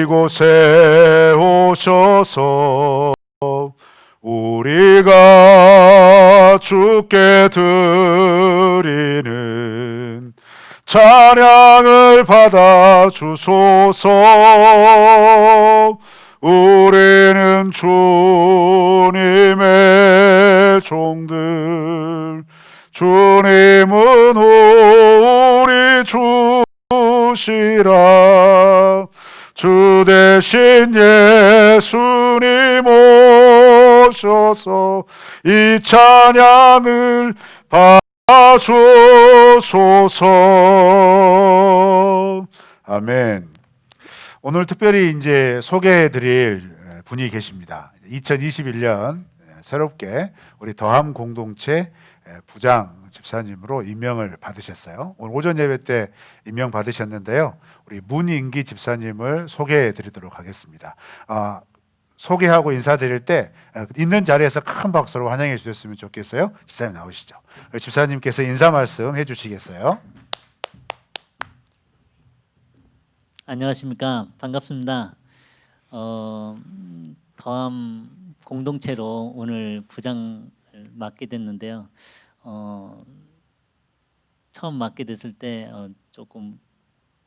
이곳에 오셔서 우리가 주께 드리는 찬양을 받아 주소서. 우리는 주님의 종들, 주님은 우리 주시라. 주 대신 예수님 오셔서 이 찬양을 받아주소서. 아멘. 오늘 특별히 이제 소개해드릴 분이 계십니다. 2021년 새롭게 우리 더함 공동체 부장 집사님으로 임명을 받으셨어요. 오늘 오전 예배 때 임명 받으셨는데요. 우리 문인기 집사님을 소개해드리도록 하겠습니다. 소개하고 인사드릴 때 있는 자리에서 큰 박수로 환영해 주셨으면 좋겠어요. 집사님 나오시죠. 집사님께서 인사 말씀 해주시겠어요? 안녕하십니까. 반갑습니다. 더함 공동체로 오늘 부장을 맡게 됐는데요. 처음 맡게 됐을 때 조금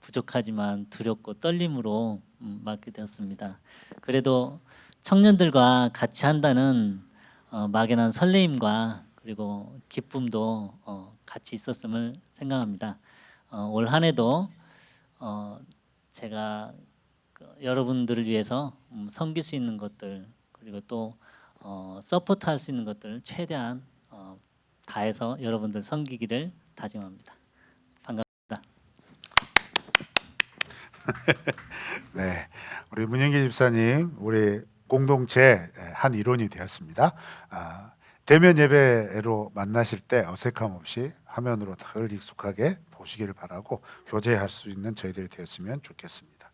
부족하지만 두렵고 떨림으로 맡게 되었습니다. 그래도 청년들과 같이 한다는 막연한 설레임과 그리고 기쁨도 같이 있었음을 생각합니다. 올 한 해도 제가 여러분들을 위해서 섬길 수 있는 것들 그리고 또 서포트할 수 있는 것들을 최대한 다해서 여러분들 섬기기를 다짐합니다. 반갑습니다. 네, 우리 문영기 집사님 우리 공동체 한 일원이 되었습니다. 대면 예배로 만나실 때 어색함 없이 화면으로 덜 익숙하게 보시기를 바라고 교제할 수 있는 저희들이 되었으면 좋겠습니다.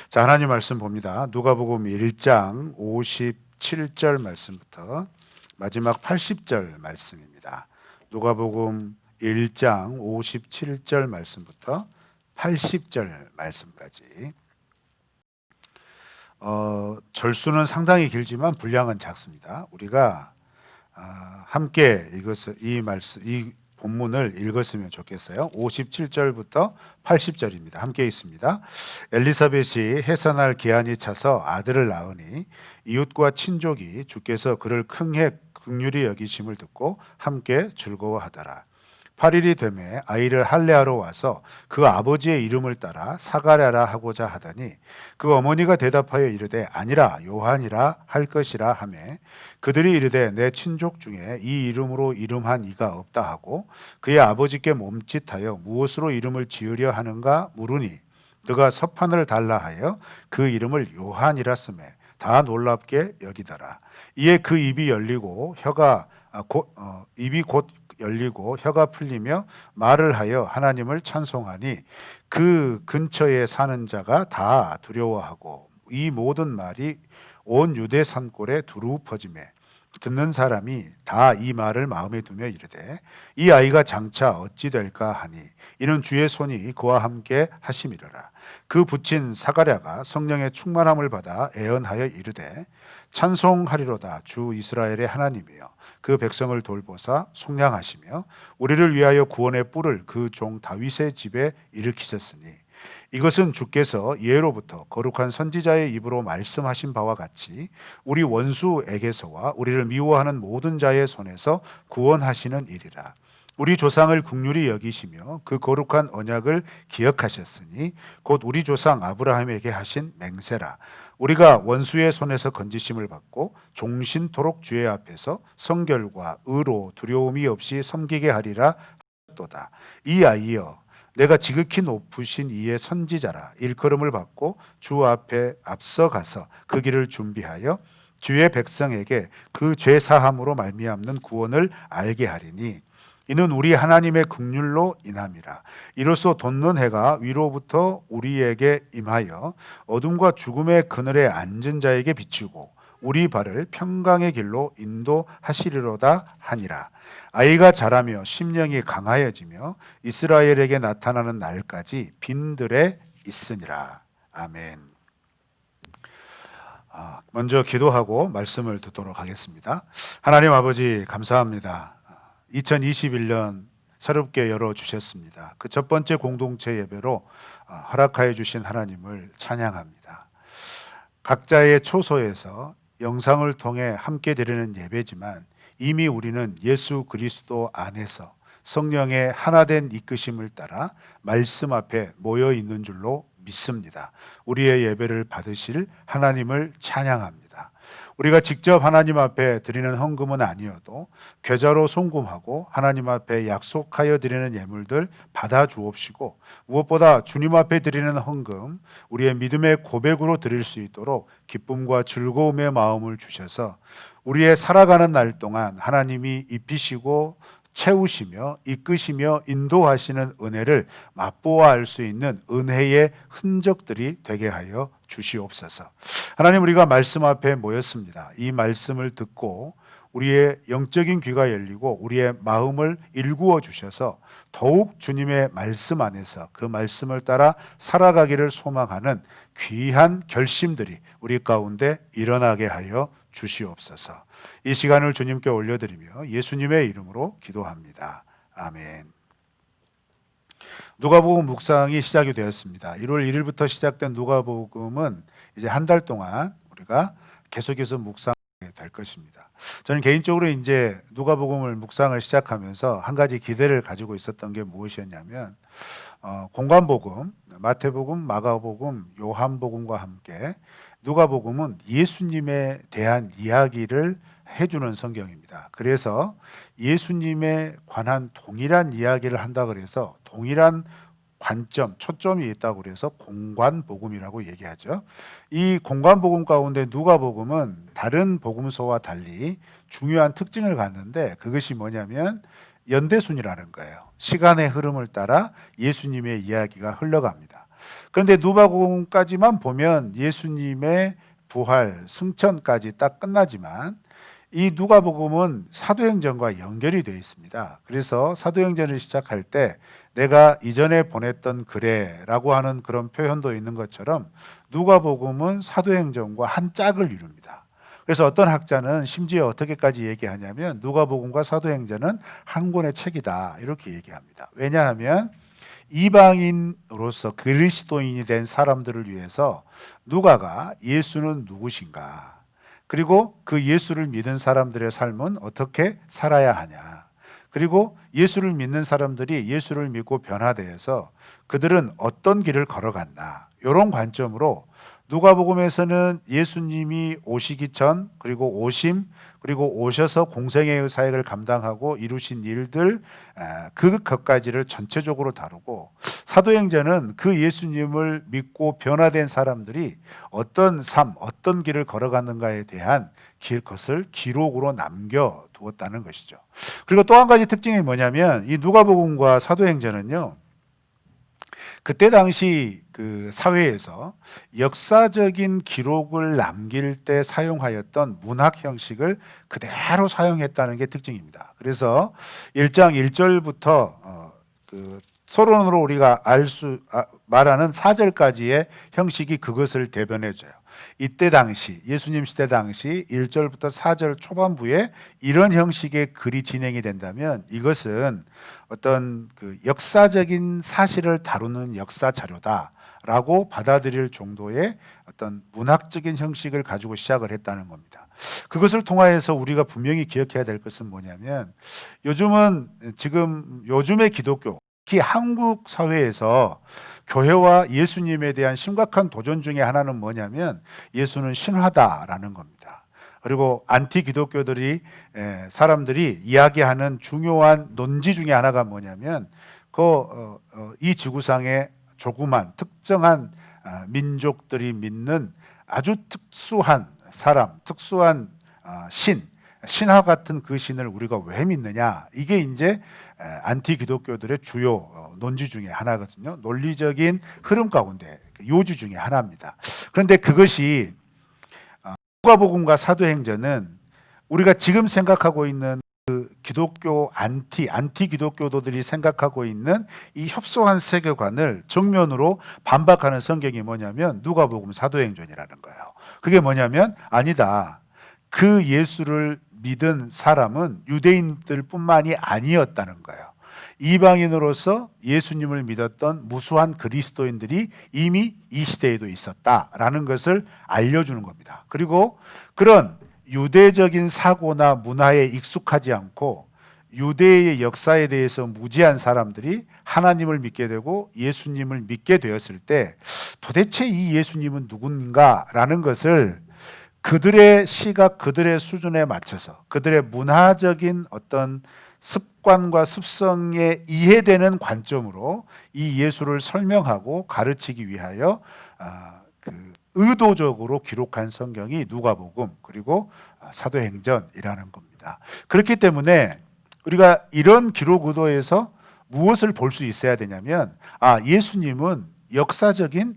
자, 하나님 말씀 봅니다. 누가복음 1장 57절 말씀부터 마지막 80절 말씀입니다. 누가복음 1장 57절 말씀부터 80절 말씀까지. 절수는 상당히 길지만 분량은 작습니다. 우리가 함께 이 본문을 읽었으면 좋겠어요. 57절부터 80절입니다. 함께 있습니다. 엘리사벳이 해산할 기한이 차서 아들을 낳으니 이웃과 친족이 주께서 그를 긍휼히 여기심을 듣고 함께 즐거워하더라. 8일이 되매 아이를 할례하러 와서 그 아버지의 이름을 따라 사가랴라 하고자 하더니 그 어머니가 대답하여 이르되 아니라 요한이라 할 것이라 하매 그들이 이르되 내 친족 중에 이 이름으로 이름한 이가 없다 하고 그의 아버지께 몸짓하여 무엇으로 이름을 지으려 하는가 물으니 그가 석판을 달라 하여 그 이름을 요한이라 쓰매 다 놀랍게 여기더라. 이에 그 입이 열리고 혀가 풀리며 말을 하여 하나님을 찬송하니 그 근처에 사는 자가 다 두려워하고 이 모든 말이 온 유대 산골에 두루 퍼지매 듣는 사람이 다 이 말을 마음에 두며 이르되 이 아이가 장차 어찌 될까 하니 이는 주의 손이 그와 함께 하심이로라. 그 붙인 사가랴가 성령의 충만함을 받아 애언하여 이르되 찬송하리로다. 주 이스라엘의 하나님이여 그 백성을 돌보사 속량하시며 우리를 위하여 구원의 뿔을 그 종 다윗의 집에 일으키셨으니 이것은 주께서 예로부터 거룩한 선지자의 입으로 말씀하신 바와 같이 우리 원수에게서와 우리를 미워하는 모든 자의 손에서 구원하시는 일이라. 우리 조상을 긍휼히 여기시며 그 거룩한 언약을 기억하셨으니 곧 우리 조상 아브라함에게 하신 맹세라. 우리가 원수의 손에서 건지심을 받고 종신토록 주의 앞에서 성결과 의로 두려움이 없이 섬기게 하리라 하도다. 이 아이여 내가 지극히 높으신 이의 선지자라. 일컬음을 받고 주 앞에 앞서가서 그 길을 준비하여 주의 백성에게 그 죄 사함으로 말미암는 구원을 알게 하리니 이는 우리 하나님의 긍휼로 인함이라. 이로써 돋는 해가 위로부터 우리에게 임하여 어둠과 죽음의 그늘에 앉은 자에게 비추고 우리 발을 평강의 길로 인도하시리로다 하니라. 아이가 자라며 심령이 강하여지며 이스라엘에게 나타나는 날까지 빈들에 있으니라. 아멘. 먼저 기도하고 말씀을 듣도록 하겠습니다. 하나님 아버지 감사합니다. 2021년 새롭게 열어주셨습니다. 그 첫 번째 공동체 예배로 허락하여 주신 하나님을 찬양합니다. 각자의 초소에서 영상을 통해 함께 드리는 예배지만 이미 우리는 예수 그리스도 안에서 성령의 하나된 이끄심을 따라 말씀 앞에 모여 있는 줄로 믿습니다. 우리의 예배를 받으실 하나님을 찬양합니다. 우리가 직접 하나님 앞에 드리는 헌금은 아니어도 계좌로 송금하고 하나님 앞에 약속하여 드리는 예물들 받아 주옵시고, 무엇보다 주님 앞에 드리는 헌금 우리의 믿음의 고백으로 드릴 수 있도록 기쁨과 즐거움의 마음을 주셔서 우리의 살아가는 날 동안 하나님이 입히시고 채우시며 이끄시며 인도하시는 은혜를 맛보아할 수 있는 은혜의 흔적들이 되게 하여 주시옵소서. 하나님, 우리가 말씀 앞에 모였습니다. 이 말씀을 듣고 우리의 영적인 귀가 열리고 우리의 마음을 일구어 주셔서 더욱 주님의 말씀 안에서 그 말씀을 따라 살아가기를 소망하는 귀한 결심들이 우리 가운데 일어나게 하여 주시옵소서. 이 시간을 주님께 올려드리며 예수님의 이름으로 기도합니다. 아멘. 누가복음 묵상이 시작이 되었습니다. 1월 1일부터 시작된 누가복음은 이제 한 달 동안 우리가 계속해서 묵상하게 될 것입니다. 저는 개인적으로 이제 누가복음을 묵상을 시작하면서 한 가지 기대를 가지고 있었던 게 무엇이었냐면 공관복음, 마태복음, 마가복음, 요한복음과 함께 누가복음은 예수님에 대한 이야기를 해주는 성경입니다. 그래서 예수님에 관한 동일한 이야기를 한다 그래서 동일한 관점, 초점이 있다고 그래서 공관복음이라고 얘기하죠. 이 공관복음 가운데 누가복음은 다른 복음서와 달리 중요한 특징을 갖는데 그것이 뭐냐면 연대순이라는 거예요. 시간의 흐름을 따라 예수님의 이야기가 흘러갑니다. 그런데 누가복음까지만 보면 예수님의 부활, 승천까지 딱 끝나지만 이 누가복음은 사도행전과 연결이 되어 있습니다. 그래서 사도행전을 시작할 때 내가 이전에 보냈던 글에라고 하는 그런 표현도 있는 것처럼 누가복음은 사도행전과 한 짝을 이룹니다. 그래서 어떤 학자는 심지어 어떻게까지 얘기하냐면 누가복음과 사도행전은 한 권의 책이다 이렇게 얘기합니다. 왜냐하면 이방인으로서 그리스도인이 된 사람들을 위해서 누가가 예수는 누구신가, 그리고 그 예수를 믿은 사람들의 삶은 어떻게 살아야 하냐, 그리고 예수를 믿는 사람들이 예수를 믿고 변화되어서 그들은 어떤 길을 걸어갔나, 이런 관점으로 누가복음에서는 예수님이 오시기 전, 그리고 오심, 그리고 오셔서 공생애의 사역을 감당하고 이루신 일들, 그것까지를 전체적으로 다루고, 사도행전은 그 예수님을 믿고 변화된 사람들이 어떤 삶, 어떤 길을 걸어갔는가에 대한 것을 기록으로 남겨두었다는 것이죠. 그리고 또 한 가지 특징이 뭐냐면 이 누가복음과 사도행전은요, 그때 당시 그 사회에서 역사적인 기록을 남길 때 사용하였던 문학 형식을 그대로 사용했다는 게 특징입니다. 그래서 1장 1절부터 그 서론으로 우리가 말하는 4절까지의 형식이 그것을 대변해줘요. 이때 당시, 예수님 시대 당시 1절부터 4절 초반부에 이런 형식의 글이 진행이 된다면 이것은 어떤 그 역사적인 사실을 다루는 역사 자료다라고 받아들일 정도의 어떤 문학적인 형식을 가지고 시작을 했다는 겁니다. 그것을 통하여서 우리가 분명히 기억해야 될 것은 뭐냐면 요즘의 기독교, 특히 한국 사회에서 교회와 예수님에 대한 심각한 도전 중에 하나는 뭐냐면 예수는 신화다라는 겁니다. 그리고 안티 기독교들이 사람들이 이야기하는 중요한 논지 중에 하나가 뭐냐면 이 지구상에 조그만 특정한 민족들이 믿는 아주 특수한 사람, 특수한 신화 같은 그 신을 우리가 왜 믿느냐, 이게 이제 안티 기독교들의 주요 논지 중에 하나거든요. 논리적인 흐름 가운데 요주 중에 하나입니다. 그런데 그것이 누가복음과 사도행전은 우리가 지금 생각하고 있는 그 기독교 안티 기독교도들이 생각하고 있는 이 협소한 세계관을 정면으로 반박하는 성경이 뭐냐면 누가복음, 사도행전이라는 거예요. 그게 뭐냐면 아니다. 그 예수를 믿은 사람은 유대인들뿐만이 아니었다는 거예요. 이방인으로서 예수님을 믿었던 무수한 그리스도인들이 이미 이 시대에도 있었다라는 것을 알려주는 겁니다. 그리고 그런 유대적인 사고나 문화에 익숙하지 않고 유대의 역사에 대해서 무지한 사람들이 하나님을 믿게 되고 예수님을 믿게 되었을 때 도대체 이 예수님은 누군가라는 것을 그들의 시각, 그들의 수준에 맞춰서 그들의 문화적인 어떤 습관과 습성에 이해되는 관점으로 이 예수를 설명하고 가르치기 위하여 의도적으로 기록한 성경이 누가복음 그리고 사도행전이라는 겁니다. 그렇기 때문에 우리가 이런 기록 의도에서 무엇을 볼 수 있어야 되냐면 예수님은 역사적인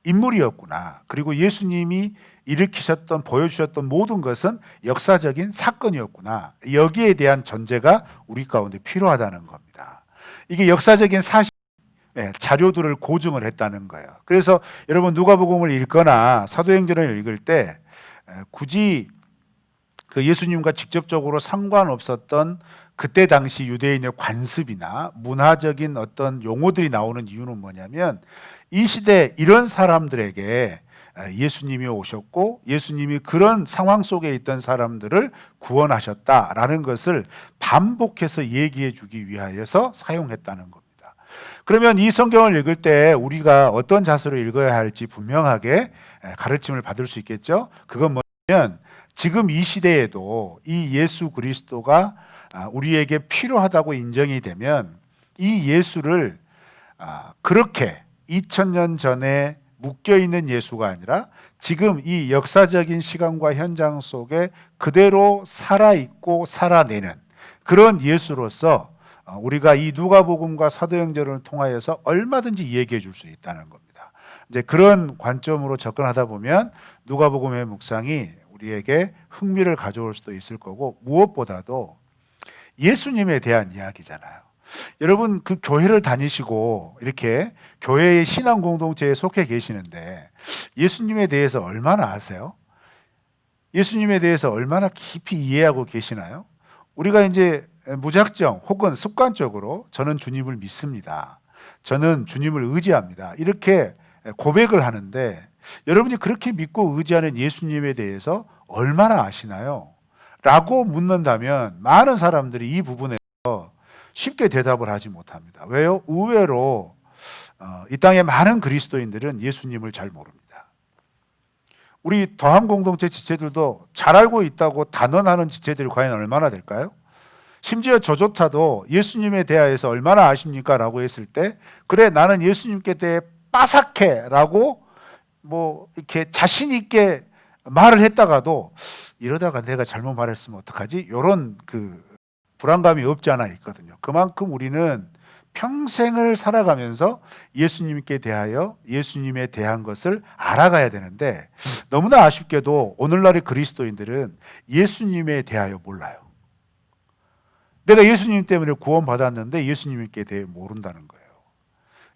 인물이었구나. 그리고 예수님이 일으키셨던 보여주셨던 모든 것은 역사적인 사건이었구나. 여기에 대한 전제가 우리 가운데 필요하다는 겁니다. 이게 역사적인 사실 자료들을 고증을 했다는 거예요. 그래서 여러분 누가복음을 읽거나 사도행전을 읽을 때 굳이 그 예수님과 직접적으로 상관없었던 그때 당시 유대인의 관습이나 문화적인 어떤 용어들이 나오는 이유는 뭐냐면 이 시대 이런 사람들에게 예수님이 오셨고 예수님이 그런 상황 속에 있던 사람들을 구원하셨다라는 것을 반복해서 얘기해 주기 위하여서 사용했다는 겁니다. 그러면 이 성경을 읽을 때 우리가 어떤 자세로 읽어야 할지 분명하게 가르침을 받을 수 있겠죠. 그건 뭐냐면 지금 이 시대에도 이 예수 그리스도가 우리에게 필요하다고 인정이 되면 이 예수를 그렇게 2000년 전에 묶여있는 예수가 아니라 지금 이 역사적인 시간과 현장 속에 그대로 살아있고 살아내는 그런 예수로서 우리가 이 누가복음과 사도행전을 통하여서 얼마든지 얘기해 줄 수 있다는 겁니다. 이제 그런 관점으로 접근하다 보면 누가복음의 묵상이 우리에게 흥미를 가져올 수도 있을 거고 무엇보다도 예수님에 대한 이야기잖아요. 여러분 그 교회를 다니시고 이렇게 교회의 신앙 공동체에 속해 계시는데 예수님에 대해서 얼마나 아세요? 예수님에 대해서 얼마나 깊이 이해하고 계시나요? 우리가 이제 무작정 혹은 습관적으로 저는 주님을 믿습니다. 저는 주님을 의지합니다. 이렇게 고백을 하는데 여러분이 그렇게 믿고 의지하는 예수님에 대해서 얼마나 아시나요? 라고 묻는다면 많은 사람들이 이 부분에서 쉽게 대답을 하지 못합니다. 왜요? 의외로 이 땅의 많은 그리스도인들은 예수님을 잘 모릅니다. 우리 더함 공동체 지체들도 잘 알고 있다고 단언하는 지체들이 과연 얼마나 될까요? 심지어 저조차도 예수님에 대하여서 얼마나 아십니까? 라고 했을 때 그래 나는 예수님께 대해 빠삭해 라고 이렇게 자신 있게 말을 했다가도 이러다가 내가 잘못 말했으면 어떡하지? 이런 불안감이 없지 않아 있거든요. 그만큼 우리는 평생을 살아가면서 예수님께 대하여 예수님에 대한 것을 알아가야 되는데 너무나 아쉽게도 오늘날의 그리스도인들은 예수님에 대하여 몰라요. 내가 예수님 때문에 구원받았는데 예수님께 대해 모른다는 거예요.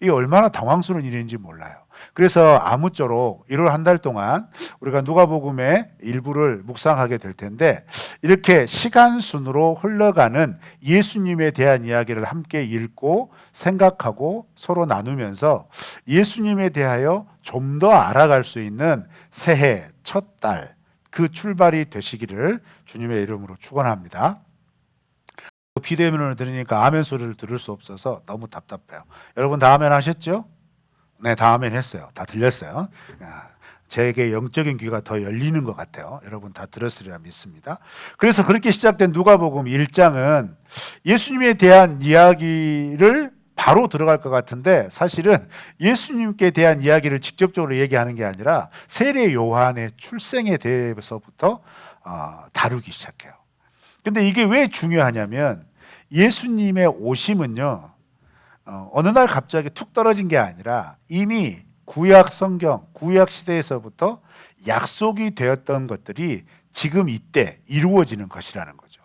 이게 얼마나 당황스러운 일인지 몰라요. 그래서 아무쪼록 1월 한 달 동안 우리가 누가복음의 일부를 묵상하게 될 텐데 이렇게 시간 순으로 흘러가는 예수님에 대한 이야기를 함께 읽고 생각하고 서로 나누면서 예수님에 대하여 좀 더 알아갈 수 있는 새해 첫 달 그 출발이 되시기를 주님의 이름으로 축원합니다. 비대면을 들으니까 아멘 소리를 들을 수 없어서 너무 답답해요. 여러분 다 아멘 하셨죠? 네, 다 아멘 했어요. 다 들렸어요. 제게 영적인 귀가 더 열리는 것 같아요. 여러분 다 들었으리라 믿습니다. 그래서 그렇게 시작된 누가복음 1장은 예수님에 대한 이야기를 바로 들어갈 것 같은데 사실은 예수님께 대한 이야기를 직접적으로 얘기하는 게 아니라 세례 요한의 출생에 대해서부터 다루기 시작해요. 근데 이게 왜 중요하냐면 예수님의 오심은요 어느 날 갑자기 툭 떨어진 게 아니라 이미 구약 성경, 구약 시대에서부터 약속이 되었던 것들이 지금 이때 이루어지는 것이라는 거죠.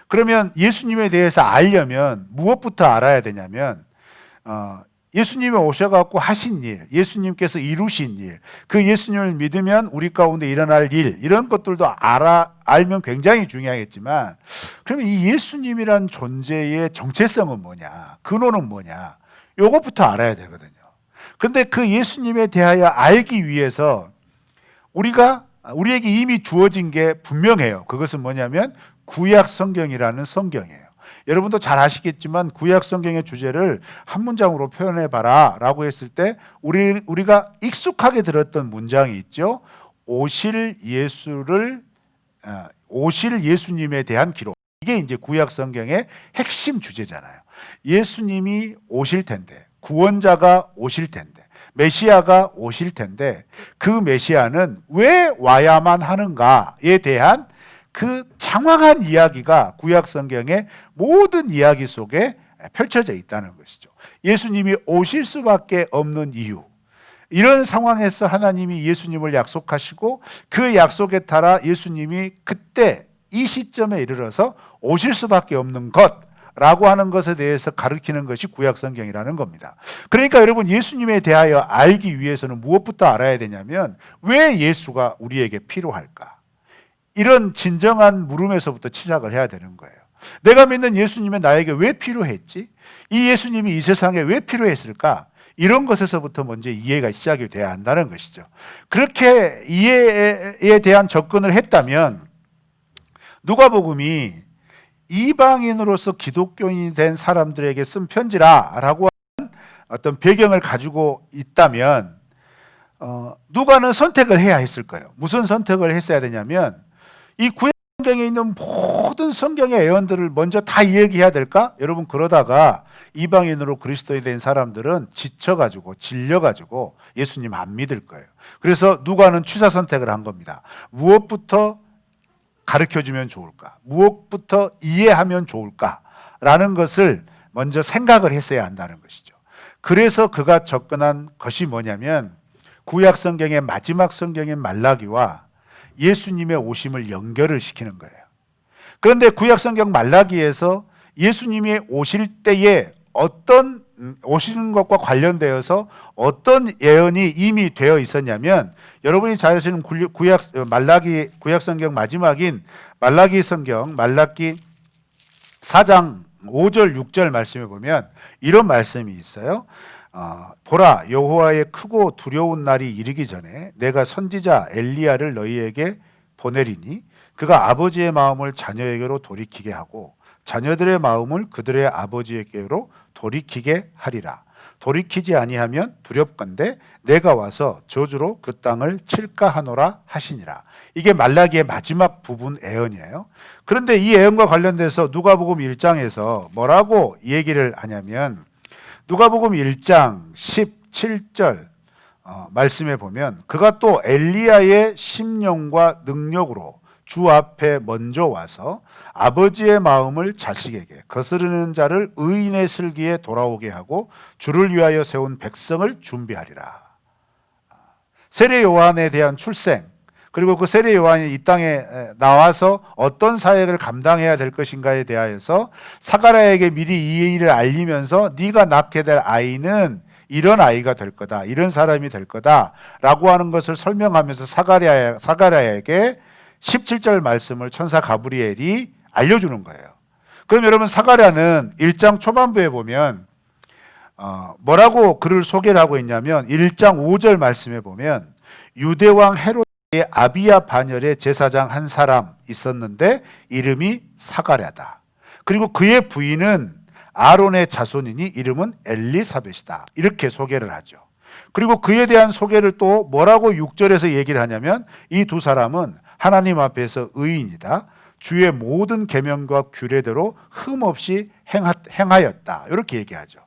그러면 예수님에 대해서 알려면 무엇부터 알아야 되냐면 예수님이 오셔갖고 하신 일, 예수님께서 이루신 일, 그 예수님을 믿으면 우리 가운데 일어날 일, 이런 것들도 알면 굉장히 중요하겠지만, 그러면 이 예수님이란 존재의 정체성은 뭐냐, 근원은 뭐냐, 요것부터 알아야 되거든요. 근데 그 예수님에 대하여 알기 위해서 우리에게 이미 주어진 게 분명해요. 그것은 뭐냐면 구약 성경이라는 성경이에요. 여러분도 잘 아시겠지만 구약 성경의 주제를 한 문장으로 표현해 봐라 라고 했을 때 우리가 익숙하게 들었던 문장이 있죠. 오실 예수님에 대한 기록. 이게 이제 구약 성경의 핵심 주제잖아요. 예수님이 오실 텐데, 구원자가 오실 텐데, 메시아가 오실 텐데, 그 메시아는 왜 와야만 하는가에 대한 그 장황한 이야기가 구약 성경의 모든 이야기 속에 펼쳐져 있다는 것이죠. 예수님이 오실 수밖에 없는 이유, 이런 상황에서 하나님이 예수님을 약속하시고 그 약속에 따라 예수님이 그때 이 시점에 이르러서 오실 수밖에 없는 것라고 하는 것에 대해서 가르치는 것이 구약 성경이라는 겁니다. 그러니까 여러분, 예수님에 대하여 알기 위해서는 무엇부터 알아야 되냐면 왜 예수가 우리에게 필요할까? 이런 진정한 물음에서부터 시작을 해야 되는 거예요. 내가 믿는 예수님이 나에게 왜 필요했지? 이 예수님이 이 세상에 왜 필요했을까? 이런 것에서부터 먼저 이해가 시작이 돼야 한다는 것이죠. 그렇게 이해에 대한 접근을 했다면 누가복음이 이방인으로서 기독교인이 된 사람들에게 쓴 편지라라고 하는 어떤 배경을 가지고 있다면 누가는 선택을 해야 했을 거예요. 무슨 선택을 했어야 되냐면 이 구약 성경에 있는 모든 성경의 예언들을 먼저 다 얘기해야 될까? 여러분, 그러다가 이방인으로 그리스도인이 된 사람들은 지쳐가지고 질려가지고 예수님 안 믿을 거예요. 그래서 누가는 취사 선택을 한 겁니다. 무엇부터 가르쳐주면 좋을까? 무엇부터 이해하면 좋을까라는 것을 먼저 생각을 했어야 한다는 것이죠. 그래서 그가 접근한 것이 뭐냐면 구약 성경의 마지막 성경인 말라기와 예수님의 오심을 연결을 시키는 거예요. 그런데 구약 성경 말라기에서 예수님이 오실 때에 오시는 것과 관련되어서 어떤 예언이 이미 되어 있었냐면, 여러분이 잘 아시는 구약 성경 마지막인 말라기 성경 말라기 4장 5절 6절 말씀에 보면 이런 말씀이 있어요. 보라, 여호와의 크고 두려운 날이 이르기 전에 내가 선지자 엘리야를 너희에게 보내리니 그가 아버지의 마음을 자녀에게로 돌이키게 하고 자녀들의 마음을 그들의 아버지에게로 돌이키게 하리라. 돌이키지 아니하면 두렵건대 내가 와서 저주로 그 땅을 칠까 하노라 하시니라. 이게 말라기의 마지막 부분 예언이에요. 그런데 이 예언과 관련돼서 누가복음 1장에서 뭐라고 얘기를 하냐면 누가복음 1장 17절 말씀에 보면 그가 또 엘리야의 심령과 능력으로 주 앞에 먼저 와서 아버지의 마음을 자식에게 거스르는 자를 의인의 슬기에 돌아오게 하고 주를 위하여 세운 백성을 준비하리라. 세례 요한에 대한 출생, 그리고 그 세례 요한이 이 땅에 나와서 어떤 사역을 감당해야 될 것인가에 대하여서 사가랴에게 미리 이 일을 알리면서 네가 낳게 될 아이는 이런 아이가 될 거다, 이런 사람이 될 거다라고 하는 것을 설명하면서 사가랴에게 17절 말씀을 천사 가브리엘이 알려주는 거예요. 그럼 여러분, 사가랴는 1장 초반부에 보면 뭐라고 그를 소개를 하고 있냐면 1장 5절 말씀에 보면 유대왕 헤롯의 아비야 반열의 제사장 한 사람 있었는데 이름이 사가랴다. 그리고 그의 부인은 아론의 자손이니 이름은 엘리사벳이다. 이렇게 소개를 하죠. 그리고 그에 대한 소개를 또 뭐라고 6절에서 얘기를 하냐면 이 두 사람은 하나님 앞에서 의인이다. 주의 모든 계명과 규례대로 흠없이 행하였다. 이렇게 얘기하죠.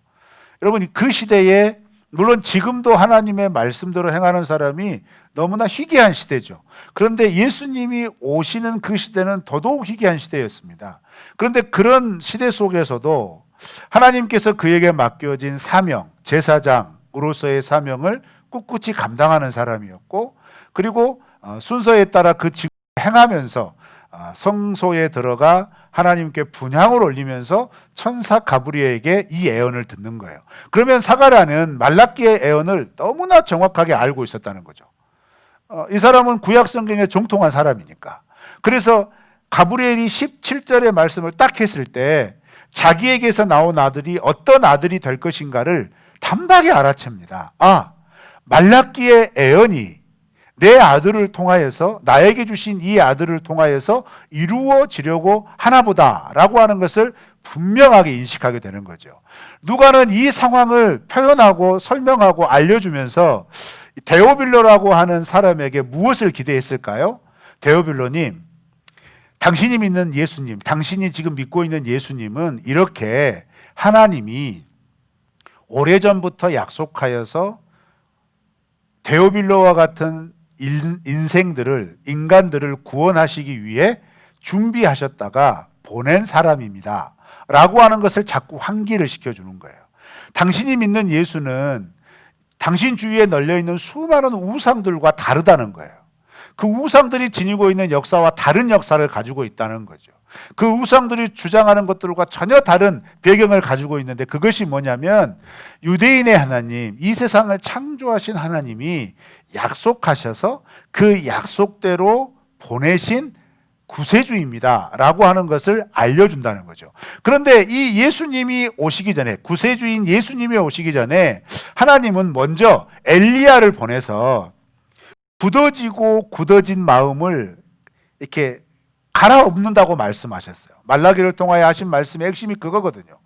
여러분, 그 시대에 물론 지금도 하나님의 말씀대로 행하는 사람이 너무나 희귀한 시대죠. 그런데 예수님이 오시는 그 시대는 더더욱 희귀한 시대였습니다. 그런데 그런 시대 속에서도 하나님께서 그에게 맡겨진 사명, 제사장으로서의 사명을 꿋꿋이 감당하는 사람이었고, 그리고 순서에 따라 그 직을 행하면서 성소에 들어가 하나님께 분향을 올리면서 천사 가브리엘에게 이 예언을 듣는 거예요. 그러면 사가랴는 말라기의 예언을 너무나 정확하게 알고 있었다는 거죠. 이 사람은 구약 성경에 정통한 사람이니까. 그래서 가브리엘이 17절의 말씀을 딱 했을 때 자기에게서 나온 아들이 어떤 아들이 될 것인가를 단박에 알아챕니다. 아, 말라기의 예언이 내 아들을 통하여서, 나에게 주신 이 아들을 통하여서 이루어지려고 하나보다 라고 하는 것을 분명하게 인식하게 되는 거죠. 누가는 이 상황을 표현하고 설명하고 알려주면서 데오빌로라고 하는 사람에게 무엇을 기대했을까요? 데오빌로님, 당신이 믿는 예수님, 당신이 지금 믿고 있는 예수님은 이렇게 하나님이 오래전부터 약속하여서 데오빌로와 같은 인간들을 구원하시기 위해 준비하셨다가 보낸 사람입니다 라고 하는 것을 자꾸 환기를 시켜주는 거예요. 당신이 믿는 예수는 당신 주위에 널려있는 수많은 우상들과 다르다는 거예요. 그 우상들이 지니고 있는 역사와 다른 역사를 가지고 있다는 거죠. 그 우상들이 주장하는 것들과 전혀 다른 배경을 가지고 있는데, 그것이 뭐냐면 유대인의 하나님, 이 세상을 창조하신 하나님이 약속하셔서 그 약속대로 보내신 구세주입니다 라고 하는 것을 알려준다는 거죠. 그런데 이 예수님이 오시기 전에, 구세주인 예수님이 오시기 전에 하나님은 먼저 엘리야를 보내서 굳어지고 굳어진 마음을 이렇게 갈아엎는다고 말씀하셨어요. 말라기를 통하여 하신 말씀의 핵심이 그거거든요.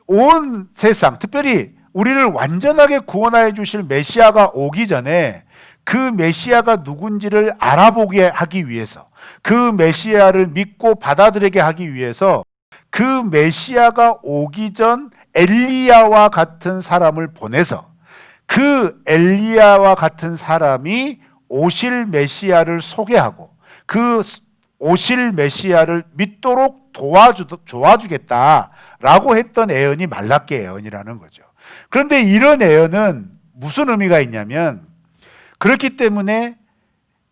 온 세상, 특별히 우리를 완전하게 구원하여 주실 메시아가 오기 전에 그 메시아가 누군지를 알아보게 하기 위해서, 그 메시아를 믿고 받아들이게 하기 위해서 그 메시아가 오기 전 엘리야와 같은 사람을 보내서 그 엘리야와 같은 사람이 오실 메시아를 소개하고 그 오실 메시아를 믿도록 도와주겠다라고 했던 예언이 말라기 예언이라는 거죠. 그런데 이런 예언은 무슨 의미가 있냐면, 그렇기 때문에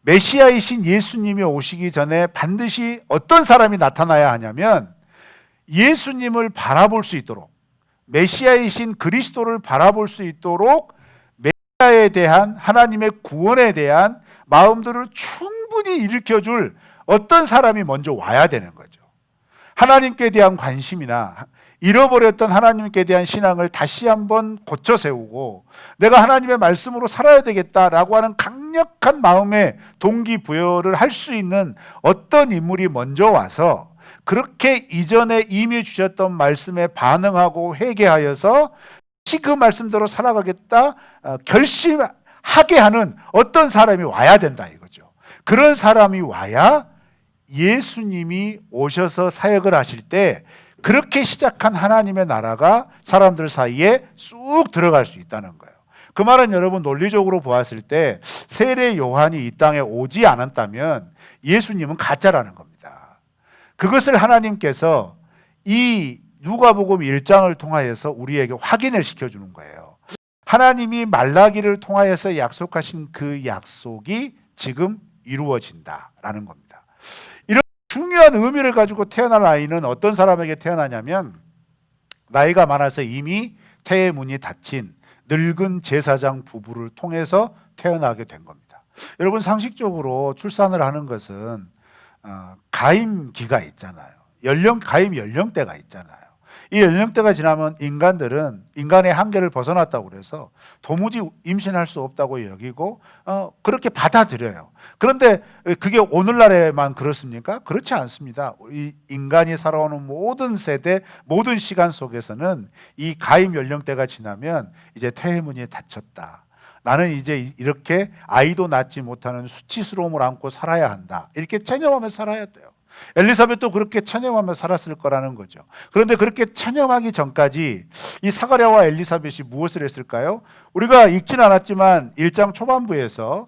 메시아이신 예수님이 오시기 전에 반드시 어떤 사람이 나타나야 하냐면, 예수님을 바라볼 수 있도록, 메시아이신 그리스도를 바라볼 수 있도록 메시아에 대한, 하나님의 구원에 대한 마음들을 충분히 일으켜줄 어떤 사람이 먼저 와야 되는 거죠. 하나님께 대한 관심이나 잃어버렸던 하나님께 대한 신앙을 다시 한번 고쳐 세우고 내가 하나님의 말씀으로 살아야 되겠다라고 하는 강력한 마음의 동기부여를 할 수 있는 어떤 인물이 먼저 와서 그렇게 이전에 이미 주셨던 말씀에 반응하고 회개하여서 다시 그 말씀대로 살아가겠다 결심하게 하는 어떤 사람이 와야 된다 이거죠. 그런 사람이 와야 예수님이 오셔서 사역을 하실 때 그렇게 시작한 하나님의 나라가 사람들 사이에 쑥 들어갈 수 있다는 거예요. 그 말은 여러분 논리적으로 보았을 때 세례 요한이 이 땅에 오지 않았다면 예수님은 가짜라는 겁니다. 그것을 하나님께서 이 누가복음 1장을 통하여서 우리에게 확인을 시켜주는 거예요. 하나님이 말라기를 통하여서 약속하신 그 약속이 지금 이루어진다라는 겁니다. 이런 중요한 의미를 가지고 태어날 아이는 어떤 사람에게 태어나냐면 나이가 많아서 이미 태의 문이 닫힌 늙은 제사장 부부를 통해서 태어나게 된 겁니다. 여러분 상식적으로 출산을 하는 것은 가임기가 있잖아요. 가임 연령대가 있잖아요. 이 연령대가 지나면 인간들은 인간의 한계를 벗어났다고 그래서 도무지 임신할 수 없다고 여기고 그렇게 받아들여요. 그런데 그게 오늘날에만 그렇습니까? 그렇지 않습니다. 이 인간이 살아오는 모든 세대, 모든 시간 속에서는 이 가임 연령대가 지나면 이제 태문이 닫혔다. 나는 이제 이렇게 아이도 낳지 못하는 수치스러움을 안고 살아야 한다. 이렇게 체념하며 살아야 돼요. 엘리사벳도 그렇게 체념하며 살았을 거라는 거죠. 그런데 그렇게 체념하기 전까지 이 사가랴와 엘리사벳이 무엇을 했을까요? 우리가 읽진 않았지만 1장 초반부에서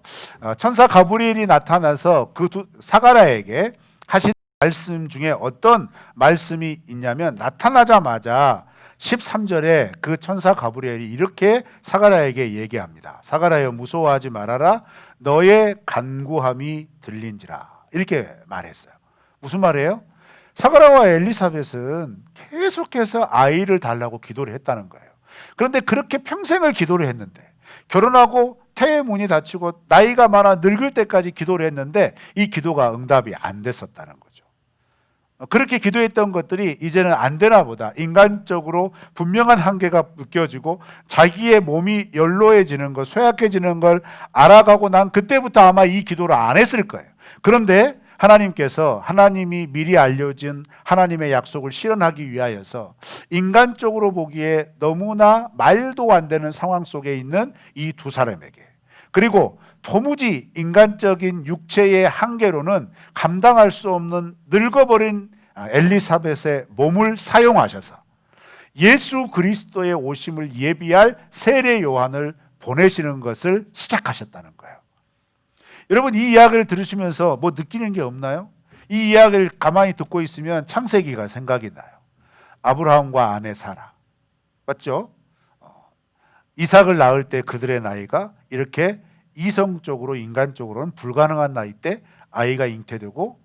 천사 가브리엘이 나타나서 그 사가랴에게 하신 말씀 중에 어떤 말씀이 있냐면 나타나자마자 13절에 그 천사 가브리엘이 이렇게 사가랴에게 얘기합니다. 사가랴여 무서워하지 말아라. 너의 간구함이 들린지라. 이렇게 말했어요. 무슨 말이에요? 사가랴와 엘리사벳은 계속해서 아이를 달라고 기도를 했다는 거예요. 그런데 그렇게 평생을 기도를 했는데, 결혼하고 태문이 닫히고 나이가 많아 늙을 때까지 기도를 했는데 이 기도가 응답이 안 됐었다는 거죠. 그렇게 기도했던 것들이 이제는 안 되나 보다, 인간적으로 분명한 한계가 느껴지고 자기의 몸이 연로해지는 것, 쇠약해지는 걸 알아가고 난 그때부터 아마 이 기도를 안 했을 거예요. 그런데 하나님께서, 하나님이 미리 알려진 하나님의 약속을 실현하기 위하여서 인간적으로 보기에 너무나 말도 안 되는 상황 속에 있는 이 두 사람에게, 그리고 도무지 인간적인 육체의 한계로는 감당할 수 없는 늙어버린 엘리사벳의 몸을 사용하셔서 예수 그리스도의 오심을 예비할 세례 요한을 보내시는 것을 시작하셨다는 거예요. 여러분, 이 이야기를 들으시면서 뭐 느끼는 게 없나요? 이 이야기를 가만히 듣고 있으면 창세기가 생각이 나요. 아브라함과 아내 사라, 맞죠? 이삭을 낳을 때 그들의 나이가 이렇게 이성적으로, 인간적으로는 불가능한 나이 때 아이가 잉태되고,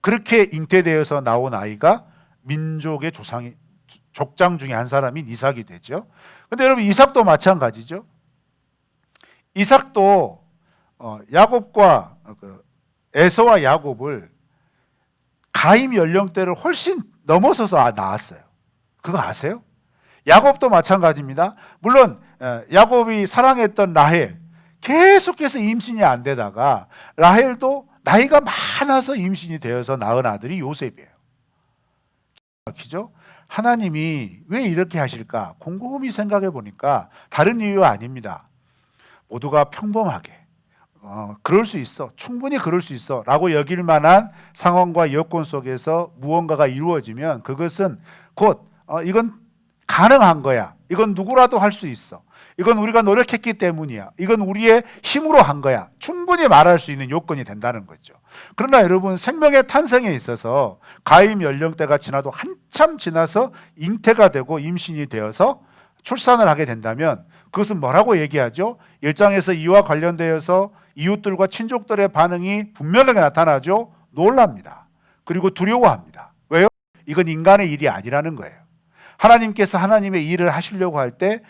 그렇게 잉태되어서 나온 아이가 민족의 족장 중에 한 사람인 이삭이 되죠. 그런데 여러분, 이삭도 마찬가지죠. 이삭도 야곱과 에서와 야곱을 가임 연령대를 훨씬 넘어서서 낳았어요. 그거 아세요? 야곱도 마찬가지입니다. 물론 야곱이 사랑했던 라헬, 계속해서 임신이 안 되다가 라헬도 나이가 많아서 임신이 되어서 낳은 아들이 요셉이에요. 기죠? 하나님이 왜 이렇게 하실까? 곰곰이 생각해 보니까 다른 이유가 아닙니다. 모두가 평범하게 그럴 수 있어, 충분히 그럴 수 있어 라고 여길 만한 상황과 여건 속에서 무언가가 이루어지면 그것은 곧 이건 가능한 거야, 이건 누구라도 할 수 있어, 이건 우리가 노력했기 때문이야, 이건 우리의 힘으로 한 거야, 충분히 말할 수 있는 요건이 된다는 거죠. 그러나 여러분, 생명의 탄생에 있어서 가임 연령대가 지나도 한참 지나서 잉태가 되고 임신이 되어서 출산을 하게 된다면 그것은 뭐라고 얘기하죠? 1장에서 이와 관련되어서 이웃들과 친족들의 반응이 분명하게 나타나죠. 놀랍니다. 그리고 두려워합니다. 왜요? 이건 인간의 일이 아니라는 거예요. 하나님께서 하나님의 일을 하시려고 할 때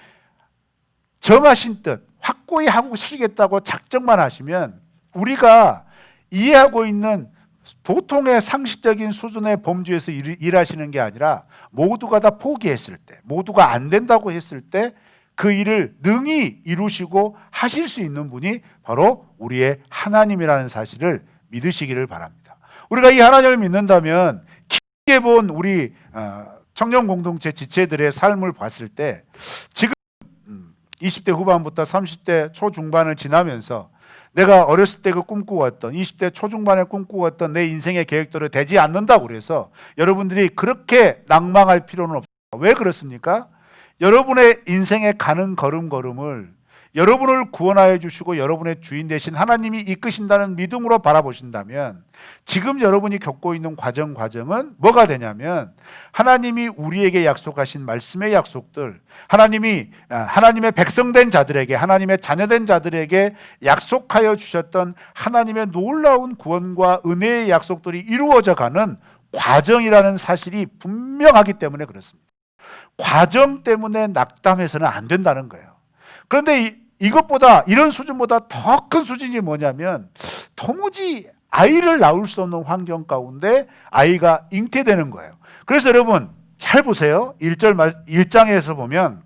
정하신 뜻 확고히 하고 시겠다고 작정만 하시면 우리가 이해하고 있는 보통의 상식적인 수준의 범주에서 일하시는 게 아니라 모두가 다 포기했을 때, 모두가 안 된다고 했을 때 그 일을 능히 이루시고 하실 수 있는 분이 바로 우리의 하나님이라는 사실을 믿으시기를 바랍니다. 우리가 이 하나님을 믿는다면 깊게 본 우리 청년 공동체 지체들의 삶을 봤을 때 지금 20대 후반부터 30대 초중반을 지나면서 내가 어렸을 때 그 꿈꾸었던 20대 초중반에 꿈꾸었던 내 인생의 계획대로 되지 않는다고 그래서 여러분들이 그렇게 낭망할 필요는 없어요. 왜 그렇습니까? 여러분의 인생에 가는 걸음걸음을 여러분을 구원하여 주시고 여러분의 주인 되신 하나님이 이끄신다는 믿음으로 바라보신다면 지금 여러분이 겪고 있는 과정은 뭐가 되냐면 하나님이 우리에게 약속하신 말씀의 약속들, 하나님이 하나님의 백성된 자들에게, 하나님의 자녀된 자들에게 약속하여 주셨던 하나님의 놀라운 구원과 은혜의 약속들이 이루어져 가는 과정이라는 사실이 분명하기 때문에 그렇습니다. 과정 때문에 낙담해서는 안 된다는 거예요. 그런데 이것보다, 이런 수준보다 더 큰 수준이 뭐냐면 도무지 아이를 낳을 수 없는 환경 가운데 아이가 잉태되는 거예요. 그래서 여러분 잘 보세요. 1장에서 보면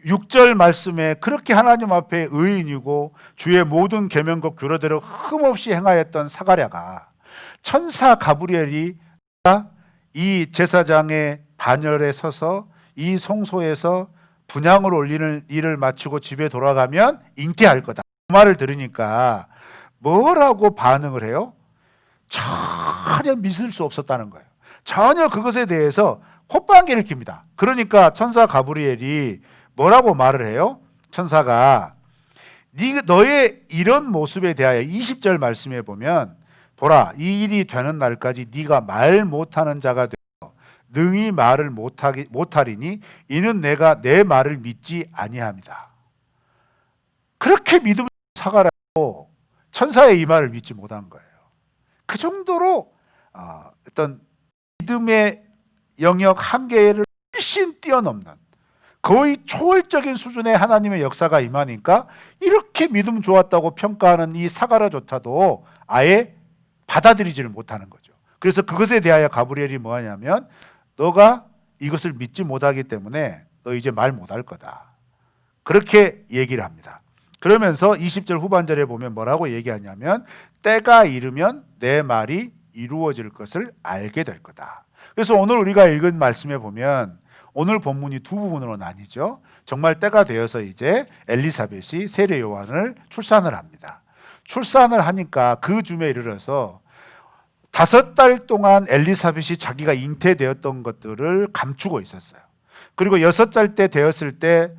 6절 말씀에 그렇게 하나님 앞에 의인이고 주의 모든 계명과 규례대로 흠없이 행하였던 사가랴가 천사 가브리엘이 이 제사장의 반열에 서서 이 성소에서 분향을 올리는 일을 마치고 집에 돌아가면 잉태할 거다, 그 말을 들으니까 뭐라고 반응을 해요? 전혀 믿을 수 없었다는 거예요. 전혀 그것에 대해서 콧방귀를 낍니다. 그러니까 천사 가브리엘이 뭐라고 말을 해요? 천사가 너의 이런 모습에 대하여 20절 말씀에 보면 보라, 이 일이 되는 날까지 네가 말 못하는 자가 되어 능히 말을 못하리니 이는 내가 내 말을 믿지 아니함이다. 그렇게 믿음을 사가라고 천사의 이 말을 믿지 못한 거예요. 그 정도로 어떤 믿음의 영역 한계를 훨씬 뛰어넘는 거의 초월적인 수준의 하나님의 역사가 임하니까 이렇게 믿음 좋았다고 평가하는 이 사가랴조차도 아예 받아들이지를 못하는 거죠. 그래서 그것에 대하여 가브리엘이 뭐하냐면 너가 이것을 믿지 못하기 때문에 너 이제 말 못할 거다. 그렇게 얘기를 합니다. 그러면서 20절 후반절에 보면 뭐라고 얘기하냐면 때가 이르면 내 말이 이루어질 것을 알게 될 거다. 그래서 오늘 우리가 읽은 말씀에 보면 오늘 본문이 두 부분으로 나뉘죠. 정말 때가 되어서 이제 엘리사벳이 세례 요한을 출산을 합니다. 출산을 하니까 그 즈음에 이르러서 5달 동안 엘리사벳이 자기가 잉태되었던 것들을 감추고 있었어요. 그리고 6살 때 되었을 때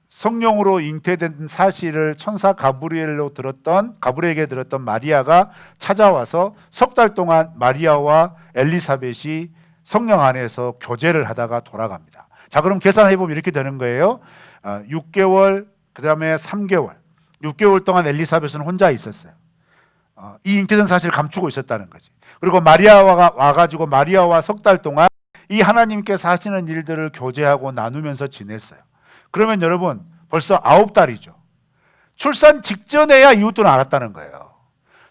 성령으로 잉태된 사실을 천사 가브리엘에게 들었던 마리아가 찾아와서 3달 동안 마리아와 엘리사벳이 성령 안에서 교제를 하다가 돌아갑니다. 자, 그럼 계산해 보면 이렇게 되는 거예요. 6개월, 그다음에 3개월, 6개월 동안 엘리사벳은 혼자 있었어요. 이 잉태된 사실을 감추고 있었다는 거지. 그리고 마리아가 와가지고 마리아와 3달 동안 이 하나님께서 하시는 일들을 교제하고 나누면서 지냈어요. 그러면 여러분 벌써 9달이죠. 출산 직전에야 이웃들은 알았다는 거예요.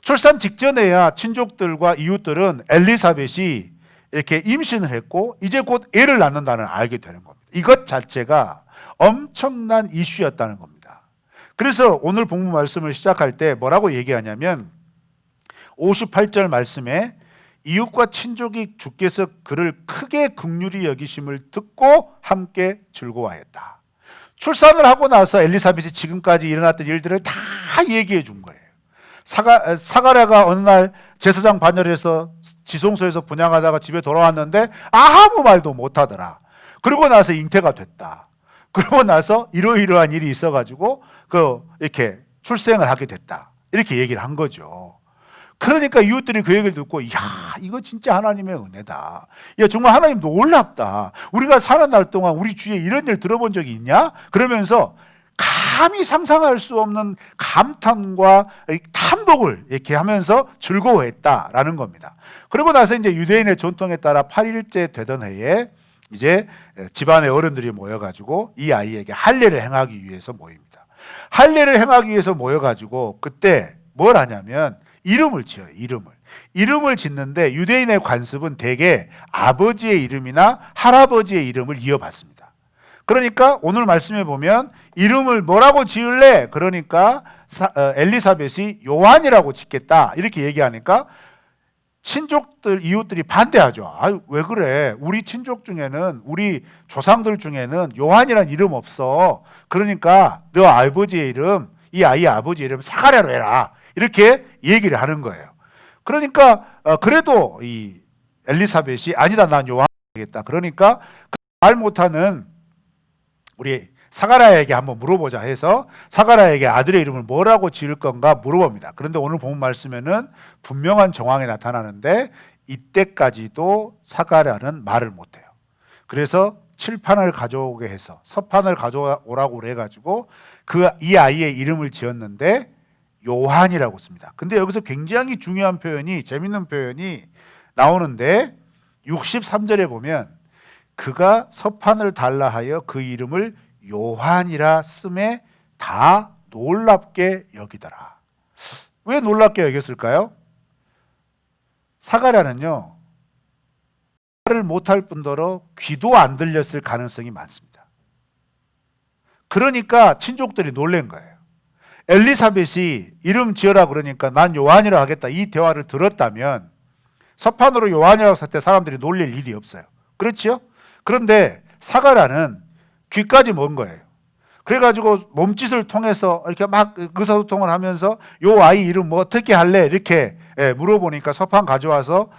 출산 직전에야 친족들과 이웃들은 엘리사벳이 이렇게 임신을 했고 이제 곧 애를 낳는다는 알게 되는 겁니다. 이것 자체가 엄청난 이슈였다는 겁니다. 그래서 오늘 본문 말씀을 시작할 때 뭐라고 얘기하냐면 58절 말씀에 이웃과 친족이 주께서 그를 크게 긍휼히 여기심을 듣고 함께 즐거워하였다. 출산을 하고 나서 엘리사벳이 지금까지 일어났던 일들을 다 얘기해 준 거예요. 사가랴가 어느 날 제사장 반열에서 지성소에서 분향하다가 집에 돌아왔는데 아무 말도 못하더라. 그러고 나서 잉태가 됐다. 그러고 나서 이러이러한 일이 있어가지고 이렇게 출생을 하게 됐다. 이렇게 얘기를 한 거죠. 그러니까 이웃들이 그 얘기를 듣고 야, 이거 진짜 하나님의 은혜다. 야, 정말 하나님 놀랍다. 우리가 사는 날 동안 우리 주위에 이런 일 들어본 적이 있냐? 그러면서 감히 상상할 수 없는 감탄과 탐복을 이렇게 하면서 즐거워했다라는 겁니다. 그러고 나서 이제 유대인의 전통에 따라 8일째 되던 해에 이제 집안의 어른들이 모여가지고 이 아이에게 할례를 행하기 위해서 모입니다. 할례를 행하기 위해서 모여가지고 그때 뭘 하냐면 이름을 지어요. 이름을 짓는데 유대인의 관습은 대개 아버지의 이름이나 할아버지의 이름을 이어받습니다. 그러니까 오늘 말씀에 보면 이름을 뭐라고 지을래? 그러니까 엘리사벳이 요한이라고 짓겠다 이렇게 얘기하니까 친족들, 이웃들이 반대하죠. 아유, 왜 그래? 우리 친족 중에는, 우리 조상들 중에는 요한이란 이름 없어. 그러니까 너 아버지의 이름, 이 아이의 아버지의 이름 사가랴로 해라. 이렇게 얘기를 하는 거예요. 그러니까 그래도 이 엘리사벳이 아니다, 난 요한이겠다. 그러니까 말 못하는 우리 사가랴에게 한번 물어보자 해서 사가랴에게 아들의 이름을 뭐라고 지을 건가 물어봅니다. 그런데 오늘 본 말씀에는 분명한 정황이 나타나는데 이때까지도 사가랴는 말을 못해요. 그래서 칠판을 가져오게 해서 서판을 가져오라고 그래가지고 이 아이의 이름을 지었는데 요한이라고 씁니다. 근데 여기서 굉장히 중요한 표현이, 재밌는 표현이 나오는데 63절에 보면 그가 서판을 달라 하여 그 이름을 요한이라 씀에 다 놀랍게 여기더라. 왜 놀랍게 여겼을까요? 사가랴는요, 말을 못할 뿐더러 귀도 안 들렸을 가능성이 많습니다. 그러니까 친족들이 놀란 거예요. 엘리사벳이 이름 지어라 그러니까 난 요한이라 하겠다 이 대화를 들었다면 서판으로 요한이라고 했을 때 사람들이 놀릴 일이 없어요. 그렇죠? 그런데 사가랴는 귀까지 먼 거예요. 그래가지고 몸짓을 통해서 이렇게 막 의사소통을 하면서 요 아이 이름 뭐 어떻게 할래? 이렇게 물어보니까 서판 가져와서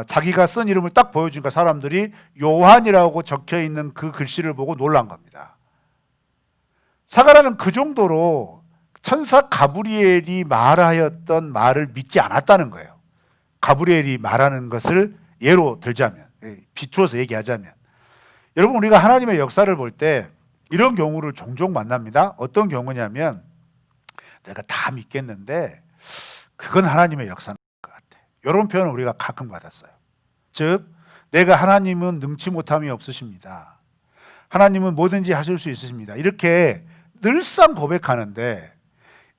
자기가 쓴 이름을 딱 보여주니까 사람들이 요한이라고 적혀 있는 그 글씨를 보고 놀란 겁니다. 사가랴는 그 정도로 천사 가브리엘이 말하였던 말을 믿지 않았다는 거예요. 가브리엘이 말하는 것을 예로 들자면, 비추어서 얘기하자면, 여러분 우리가 하나님의 역사를 볼 때 이런 경우를 종종 만납니다. 어떤 경우냐면 내가 다 믿겠는데 그건 하나님의 역사인 것 같아. 이런 표현을 우리가 가끔 받았어요. 즉 내가 하나님은 능치 못함이 없으십니다. 하나님은 뭐든지 하실 수 있으십니다. 이렇게 늘상 고백하는데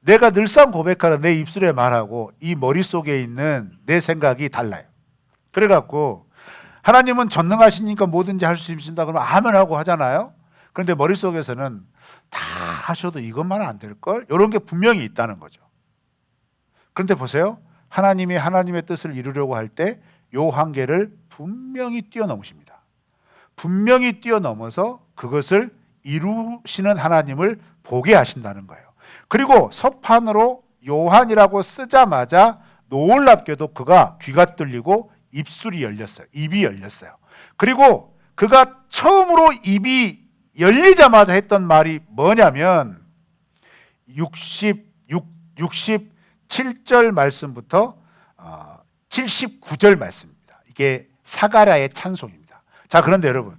내가 늘상 고백하는 내 입술에 말하고 이 머릿속에 있는 내 생각이 달라요. 그래갖고 하나님은 전능하시니까 뭐든지 할 수 있으신다 그러면 아멘 하고 하잖아요. 그런데 머릿속에서는 다 하셔도 이것만 안 될걸? 이런 게 분명히 있다는 거죠. 그런데 보세요. 하나님이 하나님의 뜻을 이루려고 할 때 요 한계를 분명히 뛰어넘으십니다. 분명히 뛰어넘어서 그것을 이루시는 하나님을 보게 하신다는 거예요. 그리고 서판으로 요한이라고 쓰자마자 놀랍게도 그가 귀가 뚫리고 입술이 열렸어요. 입이 열렸어요. 그리고 그가 처음으로 입이 열리자마자 했던 말이 뭐냐면 67절 말씀부터 79절 말씀입니다. 이게 사가랴의 찬송입니다. 자, 그런데 여러분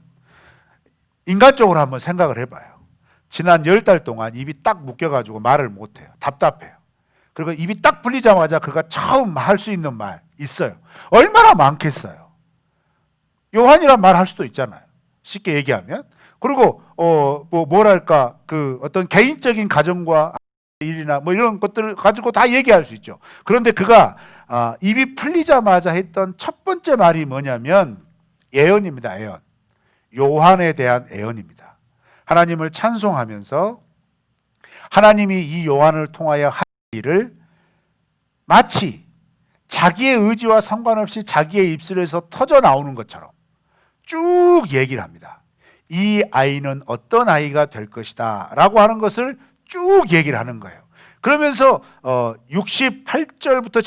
인간적으로 한번 생각을 해봐요. 지난 10달 동안 입이 딱 묶여가지고 말을 못해요. 답답해요. 그리고 입이 딱 풀리자마자 그가 처음 할 수 있는 말 있어요. 얼마나 많겠어요. 요한이란 말 할 수도 있잖아요. 쉽게 얘기하면. 그리고 뭐랄까 그 어떤 개인적인 가정과 일이나 뭐 이런 것들을 가지고 다 얘기할 수 있죠. 그런데 그가 입이 풀리자마자 했던 첫 번째 말이 뭐냐면 예언입니다. 예언. 요한에 대한 예언입니다. 하나님을 찬송하면서 하나님이 이 요한을 통하여 한 일을 마치 자기의 의지와 상관없이 자기의 입술에서 터져 나오는 것처럼 쭉 얘기를 합니다. 이 아이는 어떤 아이가 될 것이다 라고 하는 것을 쭉 얘기를 하는 거예요. 그러면서 68절부터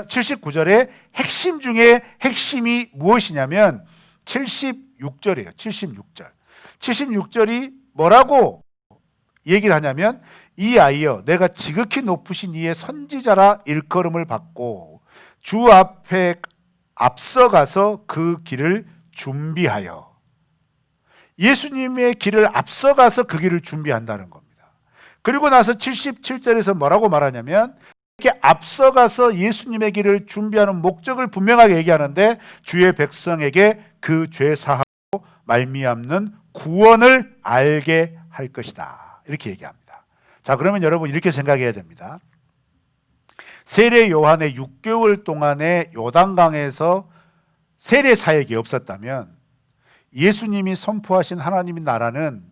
79절의 핵심 중에 핵심이 무엇이냐면 76절이에요. 76절. 76절이 뭐라고 얘기를 하냐면 이 아이여 내가 지극히 높으신 이의 선지자라 일컬음을 받고 주 앞에 앞서가서 그 길을 준비하여 예수님의 길을 앞서가서 그 길을 준비한다는 겁니다. 그리고 나서 77절에서 뭐라고 말하냐면 이렇게 앞서가서 예수님의 길을 준비하는 목적을 분명하게 얘기하는데 주의 백성에게 그 죄 사하고 말미암는 구원을 알게 할 것이다. 이렇게 얘기합니다. 자, 그러면 여러분 이렇게 생각해야 됩니다. 세례 요한의 6개월 동안의 요단강에서 세례 사역이 없었다면 예수님이 선포하신 하나님의 나라는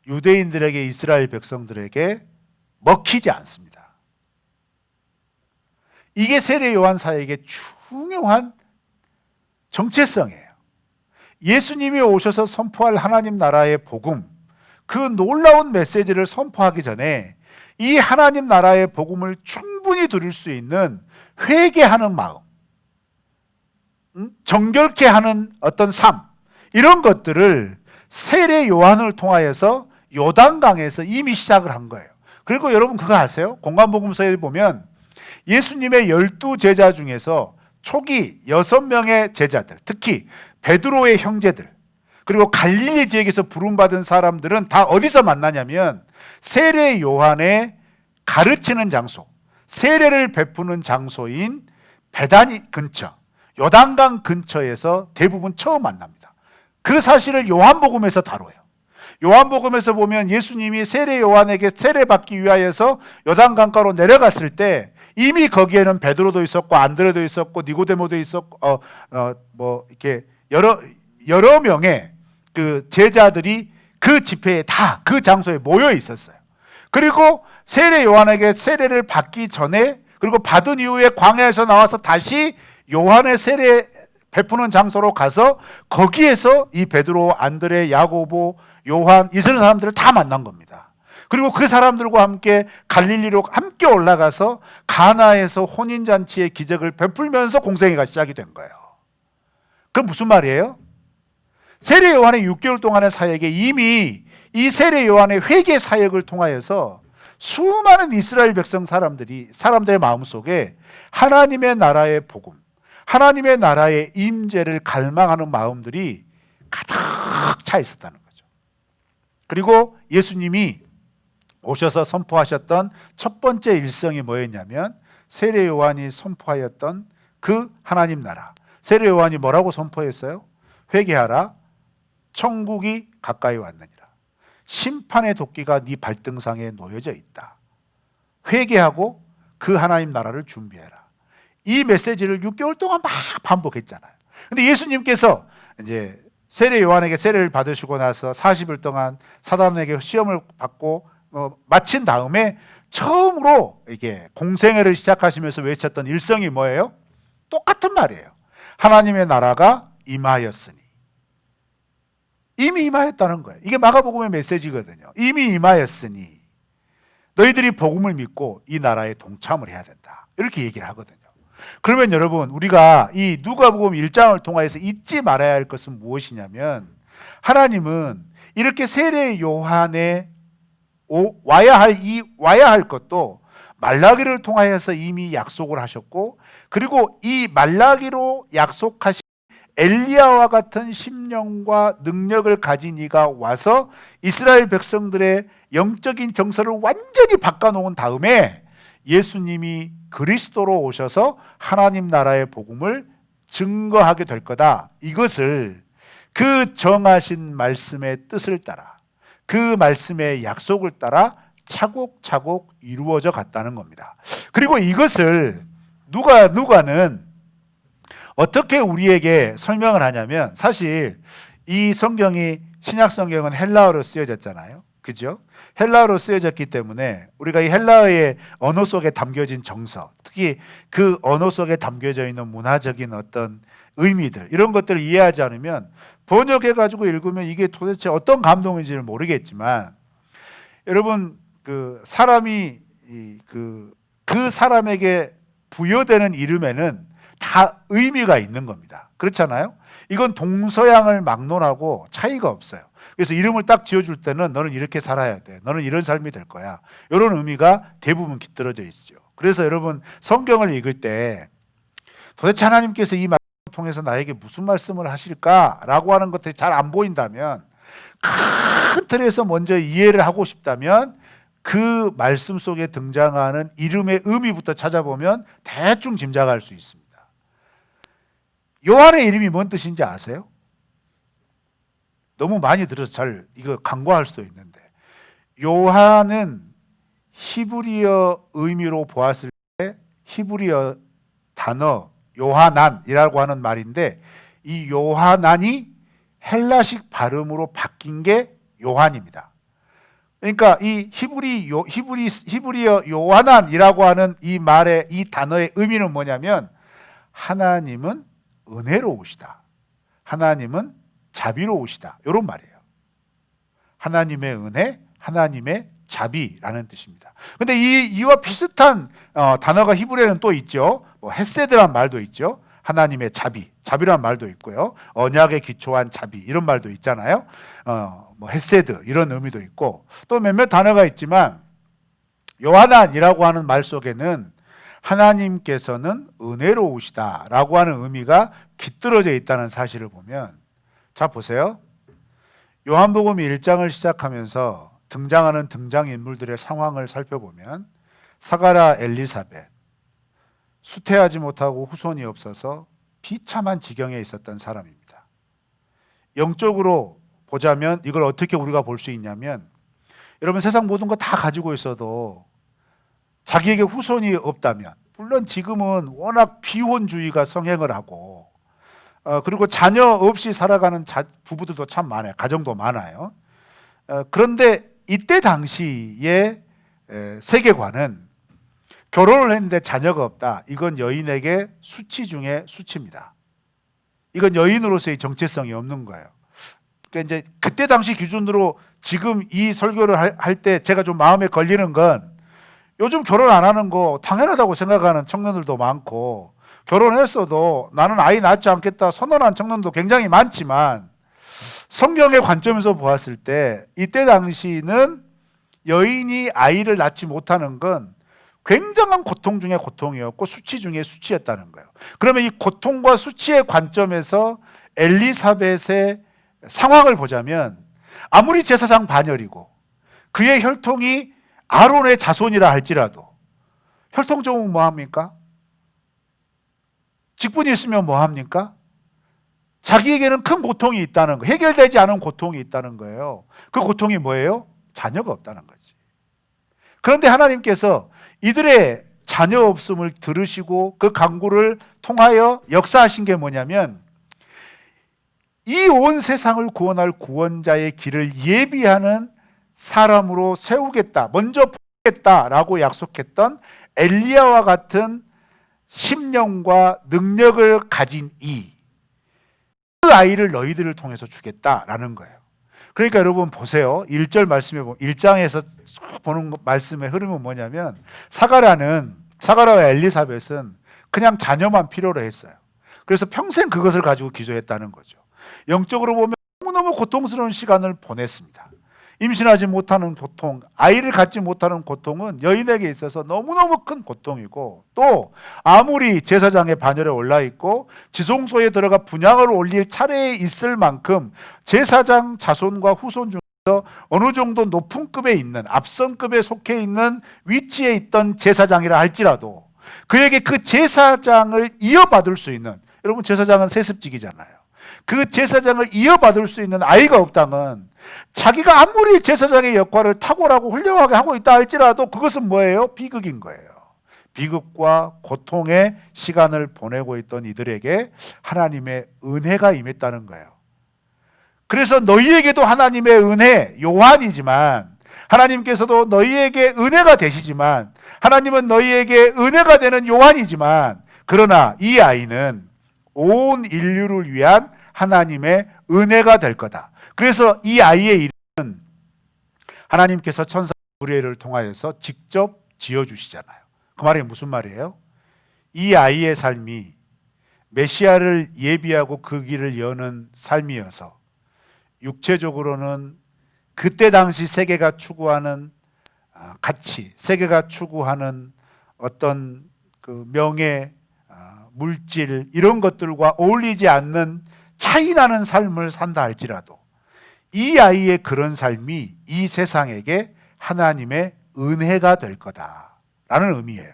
유대인들에게 이스라엘 백성들에게 먹히지 않습니다. 이게 세례 요한 사역의 중요한 정체성이에요. 예수님이 오셔서 선포할 하나님 나라의 복음, 그 놀라운 메시지를 선포하기 전에 이 하나님 나라의 복음을 충분히 들을 수 있는 회개하는 마음, 정결케 하는 어떤 삶, 이런 것들을 세례 요한을 통하여서 요단강에서 이미 시작을 한 거예요. 그리고 여러분 그거 아세요? 공관복음서에 보면 예수님의 12제자 중에서 초기 6명의 제자들, 특히 베드로의 형제들, 그리고 갈릴리 지역에서 부름받은 사람들은 다 어디서 만나냐면 세례 요한의 가르치는 장소, 세례를 베푸는 장소인 베다니 근처, 요단강 근처에서 대부분 처음 만납니다. 그 사실을 요한복음에서 다뤄요. 요한복음에서 보면 예수님이 세례 요한에게 세례받기 위하여서 요단강가로 내려갔을 때 이미 거기에는 베드로도 있었고 안드레도 있었고 니고데모도 있었고 이렇게 여러 명의 그 제자들이 그 집회에 다 그 장소에 모여 있었어요. 그리고 세례 요한에게 세례를 받기 전에 그리고 받은 이후에 광야에서 나와서 다시 요한의 세례 베푸는 장소로 가서 거기에서 이 베드로, 안드레, 야고보, 요한 이 사람들을 다 만난 겁니다. 그리고 그 사람들과 함께 갈릴리로 함께 올라가서 가나에서 혼인잔치의 기적을 베풀면서 공생애가 시작이 된 거예요. 그건 무슨 말이에요? 세례 요한의 6개월 동안의 사역에 이미 이 세례 요한의 회개 사역을 통하여서 수많은 이스라엘 백성 사람들의 마음속에 하나님의 나라의 복음, 하나님의 나라의 임재를 갈망하는 마음들이 가득 차 있었다는 거죠. 그리고 예수님이 오셔서 선포하셨던 첫 번째 일성이 뭐였냐면 세례 요한이 선포하였던 그 하나님 나라. 세례 요한이 뭐라고 선포했어요? 회개하라, 천국이 가까이 왔느니라. 심판의 도끼가 네 발등상에 놓여져 있다. 회개하고 그 하나님 나라를 준비해라. 이 메시지를 6개월 동안 막 반복했잖아요. 근데 예수님께서 이제 세례 요한에게 세례를 받으시고 나서 40일 동안 사단에게 시험을 받고 마친 다음에 처음으로 이게 공생애를 시작하시면서 외쳤던 일성이 뭐예요? 똑같은 말이에요. 하나님의 나라가 임하였으니. 이미 임하였다는 거예요. 이게 마가복음의 메시지거든요. 이미 임하였으니 너희들이 복음을 믿고 이 나라에 동참을 해야 된다. 이렇게 얘기를 하거든요. 그러면 여러분, 우리가 이 누가복음 1장을 통해서 잊지 말아야 할 것은 무엇이냐면, 하나님은 이렇게 세례 요한에 와야 할 것도 말라기를 통하여서 이미 약속을 하셨고, 그리고 이 말라기로 약속하신 엘리야와 같은 심령과 능력을 가진 이가 와서 이스라엘 백성들의 영적인 정서를 완전히 바꿔놓은 다음에 예수님이 그리스도로 오셔서 하나님 나라의 복음을 증거하게 될 거다. 이것을 그 정하신 말씀의 뜻을 따라, 그 말씀의 약속을 따라 차곡차곡 이루어져 갔다는 겁니다. 그리고 이것을 누가는 어떻게 우리에게 설명을 하냐면, 사실 이 성경이, 신약 성경은 헬라어로 쓰여졌잖아요. 그죠? 헬라어로 쓰여졌기 때문에 우리가 이 헬라어의 언어 속에 담겨진 정서, 특히 그 언어 속에 담겨져 있는 문화적인 어떤 의미들, 이런 것들을 이해하지 않으면 번역해가지고 읽으면 이게 도대체 어떤 감동인지를 모르겠지만, 여러분, 그 사람이 그 사람에게 부여되는 이름에는 다 의미가 있는 겁니다. 그렇잖아요? 이건 동서양을 막론하고 차이가 없어요. 그래서 이름을 딱 지어줄 때는 너는 이렇게 살아야 돼, 너는 이런 삶이 될 거야, 이런 의미가 대부분 깃들어져 있죠. 그래서 여러분, 성경을 읽을 때 도대체 하나님께서 이 말씀을 통해서 나에게 무슨 말씀을 하실까라고 하는 것들이 잘 안 보인다면, 큰 틀에서 먼저 이해를 하고 싶다면 그 말씀 속에 등장하는 이름의 의미부터 찾아보면 대충 짐작할 수 있습니다. 요한의 이름이 뭔 뜻인지 아세요? 너무 많이 들어서 잘 이거 간과할 수도 있는데, 요한은 히브리어 의미로 보았을 때 히브리어 단어 요하난이라고 하는 말인데, 이 요하난이 헬라식 발음으로 바뀐 게 요한입니다. 그러니까 이 히브리어 요하난이라고 하는 이 말의, 이 단어의 의미는 뭐냐면, 하나님은 은혜로우시다, 하나님은 자비로우시다, 이런 말이에요. 하나님의 은혜, 하나님의 자비라는 뜻입니다. 근데 이와 비슷한 단어가 히브리어에는 또 있죠. 뭐 헤세드란 말도 있죠. 하나님의 자비란 말도 있고요. 언약에 기초한 자비, 이런 말도 있잖아요. 뭐 헤세드, 이런 의미도 있고, 또 몇몇 단어가 있지만, 요하난이라고 하는 말 속에는 하나님께서는 은혜로우시다라고 하는 의미가 깃들어져 있다는 사실을 보면, 자 보세요. 요한복음 1장을 시작하면서 등장하는 등장인물들의 상황을 살펴보면, 사가랴 엘리사벳, 수태하지 못하고 후손이 없어서 비참한 지경에 있었던 사람입니다. 영적으로 보자면 이걸 어떻게 우리가 볼 수 있냐면, 여러분, 세상 모든 거 다 가지고 있어도 자기에게 후손이 없다면, 물론 지금은 워낙 비혼주의가 성행을 하고, 그리고 자녀 없이 살아가는 부부들도 참 많아요. 가정도 많아요. 그런데 이때 당시의 세계관은 결혼을 했는데 자녀가 없다, 이건 여인에게 수치 중에 수치입니다. 이건 여인으로서의 정체성이 없는 거예요. 그러니까 이제 그때 당시 기준으로 지금 이 설교를 할 때 제가 좀 마음에 걸리는 건, 요즘 결혼 안 하는 거 당연하다고 생각하는 청년들도 많고, 결혼했어도 나는 아이 낳지 않겠다 선언한 청년도 굉장히 많지만, 성경의 관점에서 보았을 때 이때 당시는 여인이 아이를 낳지 못하는 건 굉장한 고통 중에 고통이었고 수치 중에 수치였다는 거예요. 그러면 이 고통과 수치의 관점에서 엘리사벳의 상황을 보자면, 아무리 제사장 반열이고 그의 혈통이 아론의 자손이라 할지라도, 혈통적으로 뭐합니까? 직분이 있으면 뭐 합니까? 자기에게는 큰 고통이 있다는 거, 해결되지 않은 고통이 있다는 거예요. 그 고통이 뭐예요? 자녀가 없다는 거지. 그런데 하나님께서 이들의 자녀 없음을 들으시고 그 간구를 통하여 역사하신 게 뭐냐면, 이 온 세상을 구원할 구원자의 길을 예비하는 사람으로 세우겠다, 먼저 보겠다라고 약속했던 엘리야와 같은 심령과 능력을 가진 그 아이를 너희들을 통해서 주겠다라는 거예요. 그러니까 여러분 보세요. 1절 말씀에 보면, 1장에서 보는 말씀의 흐름은 뭐냐면, 사가랴와 엘리사벳은 그냥 자녀만 필요로 했어요. 그래서 평생 그것을 가지고 기도했다는 거죠. 영적으로 보면 너무너무 고통스러운 시간을 보냈습니다. 임신하지 못하는 고통, 아이를 갖지 못하는 고통은 여인에게 있어서 너무너무 큰 고통이고, 또 아무리 제사장의 반열에 올라 있고 지성소에 들어가 분향을 올릴 차례에 있을 만큼 제사장 자손과 후손 중에서 어느 정도 높은 급에 있는, 앞선급에 속해 있는 위치에 있던 제사장이라 할지라도 그에게 그 제사장을 이어받을 수 있는, 여러분 제사장은 세습직이잖아요. 그 제사장을 이어받을 수 있는 아이가 없다면, 자기가 아무리 제사장의 역할을 탁월하고 훌륭하게 하고 있다 할지라도 그것은 뭐예요? 비극인 거예요. 비극과 고통의 시간을 보내고 있던 이들에게 하나님의 은혜가 임했다는 거예요. 그래서 너희에게도 하나님의 은혜, 요한이지만 하나님께서도 너희에게 은혜가 되시지만, 하나님은 너희에게 은혜가 되는 요한이지만, 그러나 이 아이는 온 인류를 위한 하나님의 은혜가 될 거다. 그래서 이 아이의 이름은 하나님께서 천사 구리엘을 통하여서 직접 지어주시잖아요. 그 말이 무슨 말이에요? 이 아이의 삶이 메시아를 예비하고 그 길을 여는 삶이어서, 육체적으로는 그때 당시 세계가 추구하는 가치, 세계가 추구하는 어떤 그 명예, 물질, 이런 것들과 어울리지 않는 차이나는 삶을 산다 할지라도 이 아이의 그런 삶이 이 세상에게 하나님의 은혜가 될 거다라는 의미예요.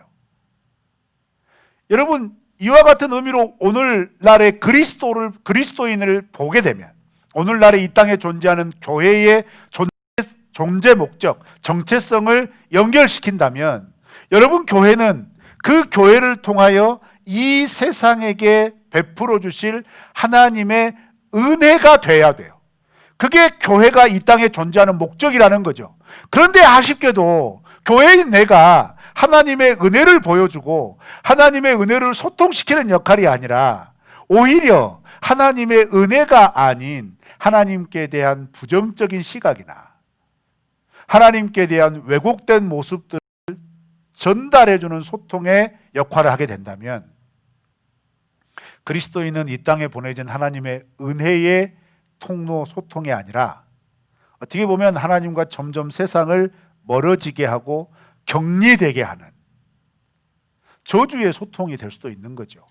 여러분, 이와 같은 의미로 오늘날의 그리스도인을 보게 되면, 오늘날의 이 땅에 존재하는 교회의 존재 목적, 정체성을 연결시킨다면, 여러분 교회는 그 교회를 통하여 이 세상에게 베풀어 주실 하나님의 은혜가 돼야 돼요. 그게 교회가 이 땅에 존재하는 목적이라는 거죠. 그런데 아쉽게도 교회인 내가 하나님의 은혜를 보여주고 하나님의 은혜를 소통시키는 역할이 아니라, 오히려 하나님의 은혜가 아닌 하나님께 대한 부정적인 시각이나 하나님께 대한 왜곡된 모습들을 전달해주는 소통의 역할을 하게 된다면, 그리스도인은 이 땅에 보내진 하나님의 은혜의 통로, 소통이 아니라 어떻게 보면 하나님과 점점 세상을 멀어지게 하고 격리되게 하는 저주의 소통이 될 수도 있는 거죠.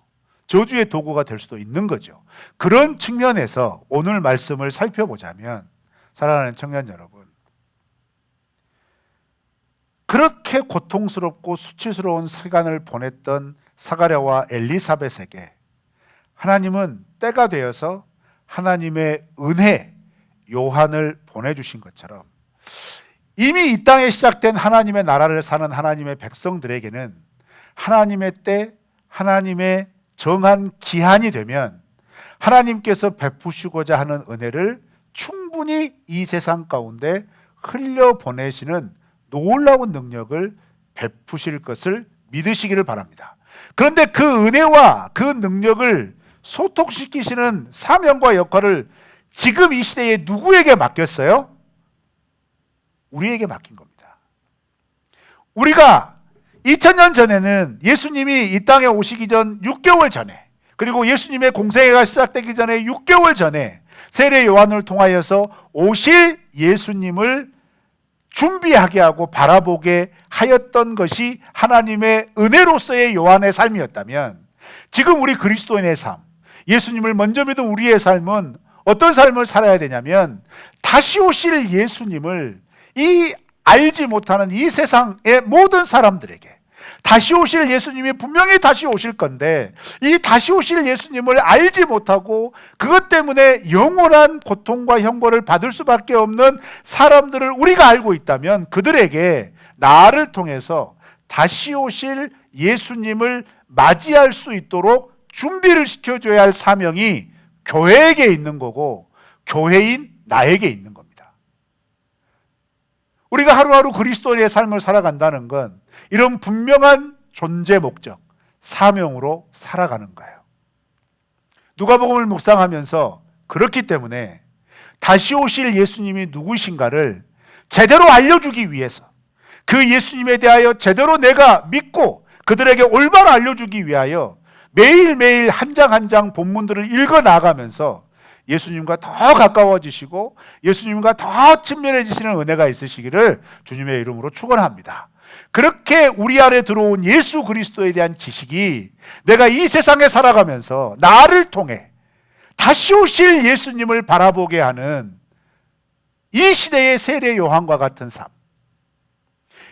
저주의 도구가 될 수도 있는 거죠. 그런 측면에서 오늘 말씀을 살펴보자면, 사랑하는 청년 여러분, 그렇게 고통스럽고 수치스러운 시간을 보냈던 사가랴와 엘리사벳에게 하나님은 때가 되어서 하나님의 은혜 요한을 보내주신 것처럼, 이미 이 땅에 시작된 하나님의 나라를 사는 하나님의 백성들에게는 하나님의 때, 하나님의 정한 기한이 되면 하나님께서 베푸시고자 하는 은혜를 충분히 이 세상 가운데 흘려보내시는 놀라운 능력을 베푸실 것을 믿으시기를 바랍니다. 그런데 그 은혜와 그 능력을 소통시키시는 사명과 역할을 지금 이 시대에 누구에게 맡겼어요? 우리에게 맡긴 겁니다. 우리가 2000년 전에는 예수님이 이 땅에 오시기 전 6개월 전에, 그리고 예수님의 공생애가 시작되기 전에 6개월 전에 세례 요한을 통하여서 오실 예수님을 준비하게 하고 바라보게 하였던 것이 하나님의 은혜로서의 요한의 삶이었다면, 지금 우리 그리스도인의 삶, 예수님을 먼저 믿은 우리의 삶은 어떤 삶을 살아야 되냐면, 다시 오실 예수님을 이 알지 못하는 이 세상의 모든 사람들에게, 다시 오실 예수님이 분명히 다시 오실 건데 이 다시 오실 예수님을 알지 못하고 그것 때문에 영원한 고통과 형벌을 받을 수밖에 없는 사람들을 우리가 알고 있다면 그들에게 나를 통해서 다시 오실 예수님을 맞이할 수 있도록 준비를 시켜줘야 할 사명이 교회에게 있는 거고 교회인 나에게 있는 겁니다. 우리가 하루하루 그리스도인의 삶을 살아간다는 건 이런 분명한 존재 목적, 사명으로 살아가는 거예요. 누가복음을 묵상하면서 그렇기 때문에 다시 오실 예수님이 누구신가를 제대로 알려주기 위해서 그 예수님에 대하여 제대로 내가 믿고 그들에게 올바로 알려주기 위하여 매일매일 한 장 한 장 본문들을 읽어 나가면서 예수님과 더 가까워지시고 예수님과 더 친밀해지시는 은혜가 있으시기를 주님의 이름으로 축원합니다. 그렇게 우리 안에 들어온 예수 그리스도에 대한 지식이 내가 이 세상에 살아가면서 나를 통해 다시 오실 예수님을 바라보게 하는 이 시대의 세례 요한과 같은 삶,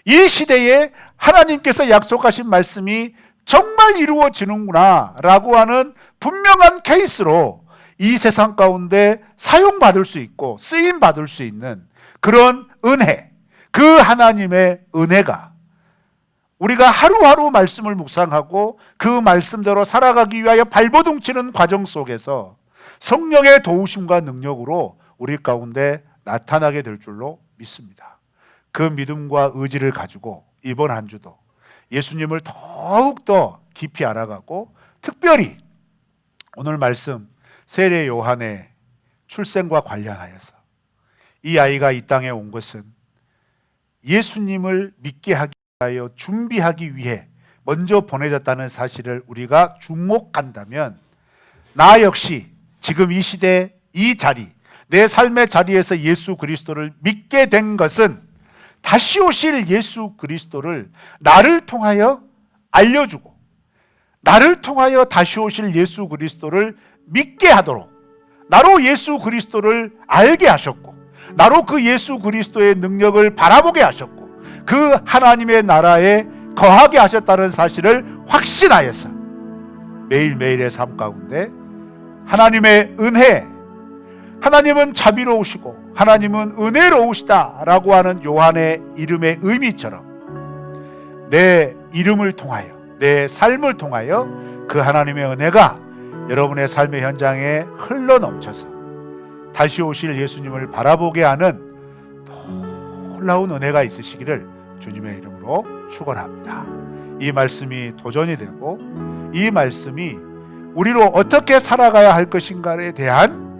이 시대에 하나님께서 약속하신 말씀이 정말 이루어지는구나 라고 하는 분명한 케이스로 이 세상 가운데 사용받을 수 있고 쓰임받을 수 있는 그런 은혜, 그 하나님의 은혜가 우리가 하루하루 말씀을 묵상하고 그 말씀대로 살아가기 위하여 발버둥치는 과정 속에서 성령의 도우심과 능력으로 우리 가운데 나타나게 될 줄로 믿습니다. 그 믿음과 의지를 가지고 이번 한 주도 예수님을 더욱더 깊이 알아가고 특별히 오늘 말씀 세례 요한의 출생과 관련하여서 이 아이가 이 땅에 온 것은 예수님을 믿게 하기 위하여 준비하기 위해 먼저 보내졌다는 사실을 우리가 주목한다면 나 역시 지금 이 시대 이 자리 내 삶의 자리에서 예수 그리스도를 믿게 된 것은 다시 오실 예수 그리스도를 나를 통하여 알려주고 나를 통하여 다시 오실 예수 그리스도를 믿게 하도록 나로 예수 그리스도를 알게 하셨고 나로 그 예수 그리스도의 능력을 바라보게 하셨고 그 하나님의 나라에 거하게 하셨다는 사실을 확신하여서 매일매일의 삶 가운데 하나님의 은혜, 하나님은 자비로우시고 하나님은 은혜로우시다 라고 하는 요한의 이름의 의미처럼 내 이름을 통하여 내 삶을 통하여 그 하나님의 은혜가 여러분의 삶의 현장에 흘러넘쳐서 다시 오실 예수님을 바라보게 하는 놀라운 은혜가 있으시기를 주님의 이름으로 축원합니다. 이 말씀이 도전이 되고 이 말씀이 우리로 어떻게 살아가야 할 것인가에 대한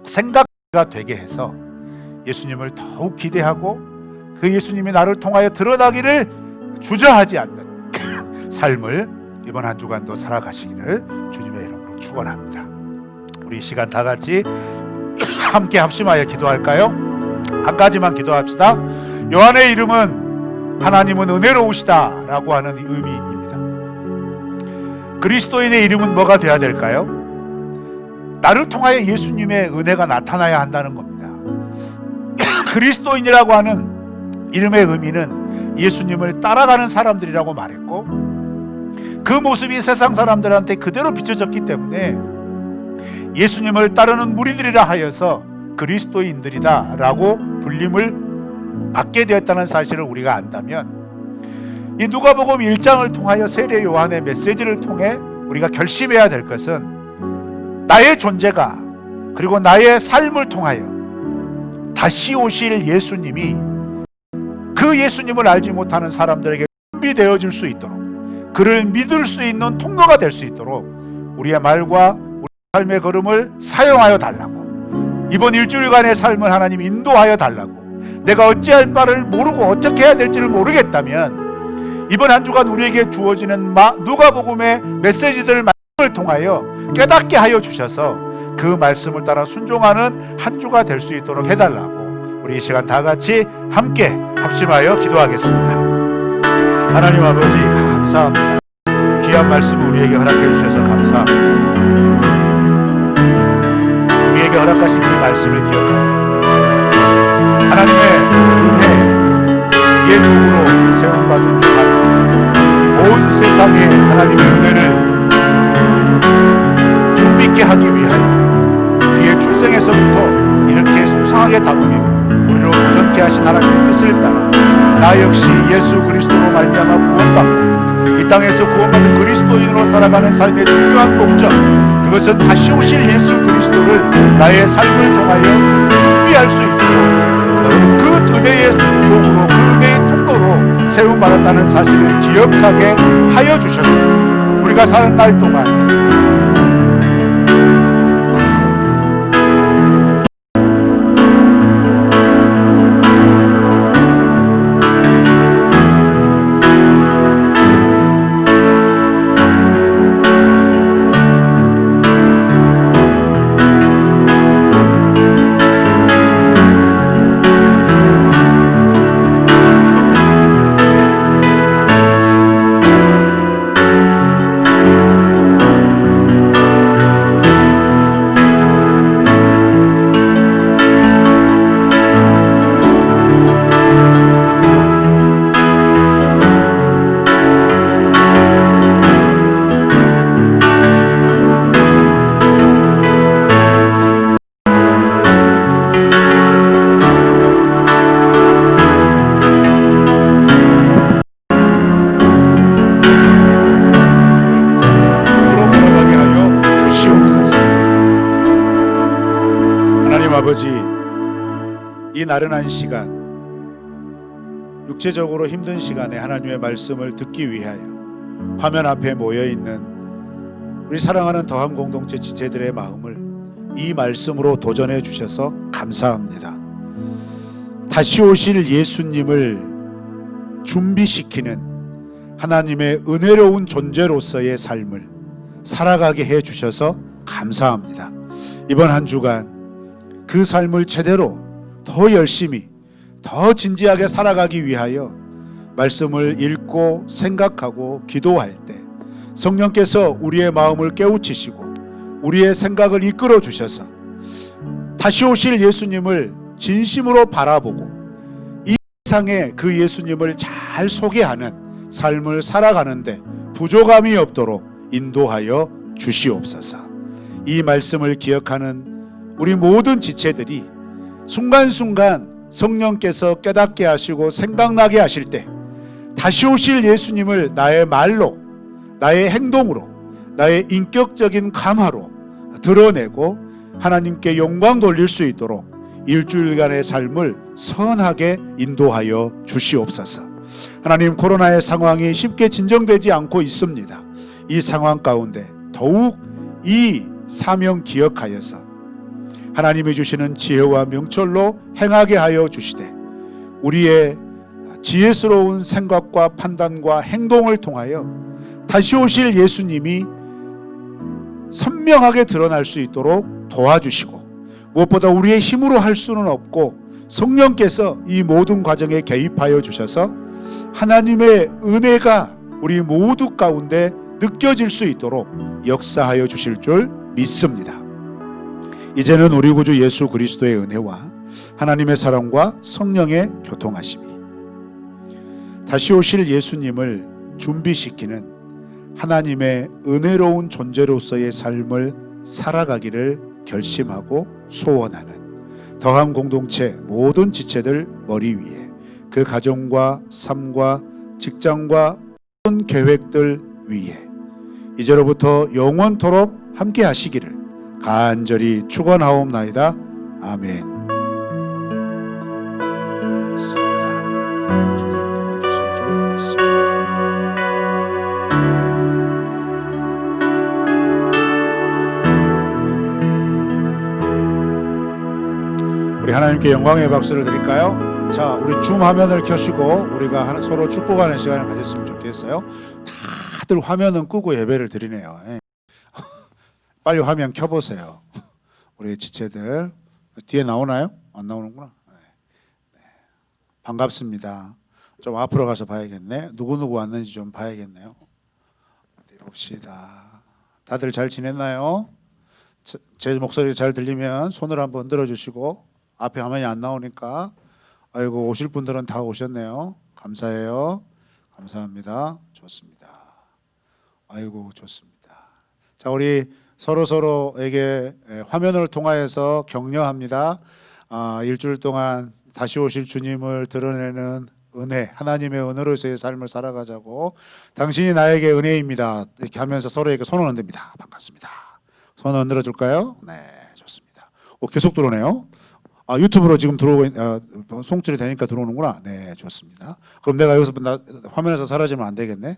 생각가 되게 해서 예수님을 더욱 기대하고 그 예수님이 나를 통하여 드러나기를 주저하지 않는 삶을 이번 한 주간도 살아가시기를 주님의 이름으로 축원합니다. 우리 이 시간 다 같이 함께 합심하여 기도할까요? 한 가지만 기도합시다. 요한의 이름은 하나님은 은혜로우시다 라고 하는 의미입니다. 그리스도인의 이름은 뭐가 되어야 될까요? 나를 통하여 예수님의 은혜가 나타나야 한다는 겁니다. 그리스도인이라고 하는 이름의 의미는 예수님을 따라가는 사람들이라고 말했고 그 모습이 세상 사람들한테 그대로 비춰졌기 때문에 예수님을 따르는 무리들이라 하여서 그리스도인들이다 라고 불림을 받게 되었다는 사실을 우리가 안다면 이 누가복음 1장을 통하여 세례 요한의 메시지를 통해 우리가 결심해야 될 것은 나의 존재가 그리고 나의 삶을 통하여 다시 오실 예수님이 그 예수님을 알지 못하는 사람들에게 준비되어질 수 있도록 그를 믿을 수 있는 통로가 될 수 있도록 우리의 말과 우리 삶의 걸음을 사용하여 달라고 이번 일주일간의 삶을 하나님 인도하여 달라고 내가 어찌할 바를 모르고 어떻게 해야 될지를 모르겠다면 이번 한 주간 우리에게 주어지는 누가복음의 메시지들을 말씀을 통하여 깨닫게 하여 주셔서 그 말씀을 따라 순종하는 한 주가 될 수 있도록 해달라고 우리 이 시간 다 같이 함께 합심하여 기도하겠습니다. 하나님 아버지 감사합니다. 귀한 말씀을 우리에게 허락해 주셔서 감사합니다. 우리에게 허락하신 이 말씀을 기억하고 하나님의 은혜 예적으로 세움받은 요한 세상에 하나님의 은혜를 준비있게 하기 위하여 그의 출생에서부터 이렇게 소상하게 다루며 우리로 도전케 하신 하나님의 뜻을 따라 나 역시 예수 그리스도로 말미암아 구원받고 이 땅에서 구원받은 그리스도인으로 살아가는 삶의 중요한 목적, 그것은 다시 오실 예수 그리스도를 나의 삶을 통하여 준비할 수 있도록 그 은혜의 도구로, 그 은혜의 통로로 세움받았다는 사실을 기억하게 하여 주셔서 우리가 사는 날 동안 아버지, 이 나른한 시간, 육체적으로 힘든 시간에 하나님의 말씀을 듣기 위하여 화면 앞에 모여있는 우리 사랑하는 더함 공동체 지체들의 마음을 이 말씀으로 도전해 주셔서 감사합니다. 다시 오실 예수님을 준비시키는 하나님의 은혜로운 존재로서의 삶을 살아가게 해 주셔서 감사합니다. 이번 한 주간 그 삶을 제대로 더 열심히 더 진지하게 살아가기 위하여 말씀을 읽고 생각하고 기도할 때 성령께서 우리의 마음을 깨우치시고 우리의 생각을 이끌어 주셔서 다시 오실 예수님을 진심으로 바라보고 이 세상에 그 예수님을 잘 소개하는 삶을 살아가는데 부족함이 없도록 인도하여 주시옵소서. 이 말씀을 기억하는 우리 모든 지체들이 순간순간 성령께서 깨닫게 하시고 생각나게 하실 때 다시 오실 예수님을 나의 말로, 나의 행동으로, 나의 인격적인 감화로 드러내고 하나님께 영광 돌릴 수 있도록 일주일간의 삶을 선하게 인도하여 주시옵소서. 하나님, 코로나의 상황이 쉽게 진정되지 않고 있습니다. 이 상황 가운데 더욱 이 사명 기억하여서 하나님이 주시는 지혜와 명철로 행하게 하여 주시되 우리의 지혜스러운 생각과 판단과 행동을 통하여 다시 오실 예수님이 선명하게 드러날 수 있도록 도와주시고 무엇보다 우리의 힘으로 할 수는 없고 성령께서 이 모든 과정에 개입하여 주셔서 하나님의 은혜가 우리 모두 가운데 느껴질 수 있도록 역사하여 주실 줄 믿습니다. 이제는 우리 구주 예수 그리스도의 은혜와 하나님의 사랑과 성령의 교통하심이 다시 오실 예수님을 준비시키는 하나님의 은혜로운 존재로서의 삶을 살아가기를 결심하고 소원하는 더함 공동체 모든 지체들 머리 위에 그 가정과 삶과 직장과 모든 계획들 위에 이제로부터 영원토록 함께 하시기를 간절히 축원하옵나이다. 아멘. 주님 도와주실 줄 믿습니다. 아멘. 우리 하나님께 영광의 박수를 드릴까요? 자, 우리 줌 화면을 켜시고 우리가 서로 축복하는 시간을 가졌으면 좋겠어요. 다들 화면은 끄고 예배를 드리네요. 빨리 화면 켜보세요. 우리 지체들 뒤에 나오나요? 안 나오는구나. 네. 반갑습니다. 좀 앞으로 가서 봐야겠네. 누구누구 왔는지 좀 봐야겠네요. 어디 봅시다. 다들 잘 지냈나요? 제 목소리 잘 들리면 손을 한번 들어주시고 앞에 화면이 안 나오니까 아이고 오실 분들은 다 오셨네요. 감사해요. 감사합니다. 좋습니다. 아이고 좋습니다. 자, 우리 서로에게 화면을 통하여서 격려합니다. 일주일 동안 다시 오실 주님을 드러내는 은혜, 하나님의 은혜로서의 삶을 살아가자고. 당신이 나에게 은혜입니다. 이렇게 하면서 서로에게 손을 흔듭니다. 반갑습니다. 손을 흔들어 줄까요? 네, 좋습니다. 계속 들어오네요. 유튜브로 지금 송출이 되니까 들어오는구나. 네, 좋습니다. 그럼 내가 여기서 화면에서 사라지면 안 되겠네.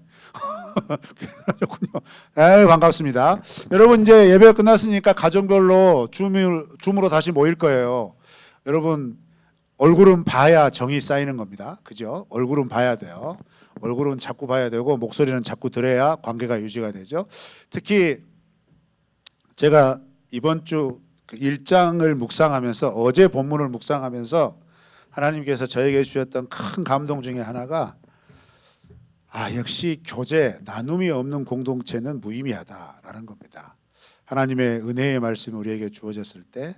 그렇군요. 반갑습니다. 여러분 이제 예배가 끝났으니까 가정별로 줌으로 다시 모일 거예요. 여러분 얼굴은 봐야 정이 쌓이는 겁니다. 그죠? 얼굴은 봐야 돼요. 얼굴은 자꾸 봐야 되고 목소리는 자꾸 들어야 관계가 유지가 되죠. 특히 제가 이번 주 1장을 묵상하면서 어제 본문을 묵상하면서 하나님께서 저에게 주셨던 큰 감동 중에 하나가 역시 교제, 나눔이 없는 공동체는 무의미하다라는 겁니다. 하나님의 은혜의 말씀이 우리에게 주어졌을 때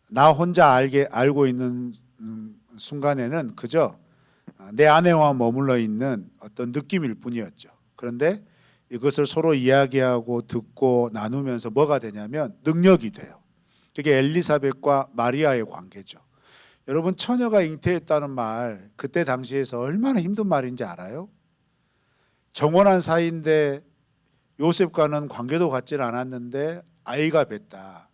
나 혼자 알고 있는 순간에는 그저 내 안에만 머물러 있는 어떤 느낌일 뿐이었죠. 그런데 이것을 서로 이야기하고 듣고 나누면서 뭐가 되냐면 능력이 돼요. 그게 엘리사벳과 마리아의 관계죠. 여러분 처녀가 잉태했다는 말 그때 당시에서 얼마나 힘든 말인지 알아요? 정혼한 사이인데 요셉과는 관계도 갖질 않았는데 아이가 뱄다.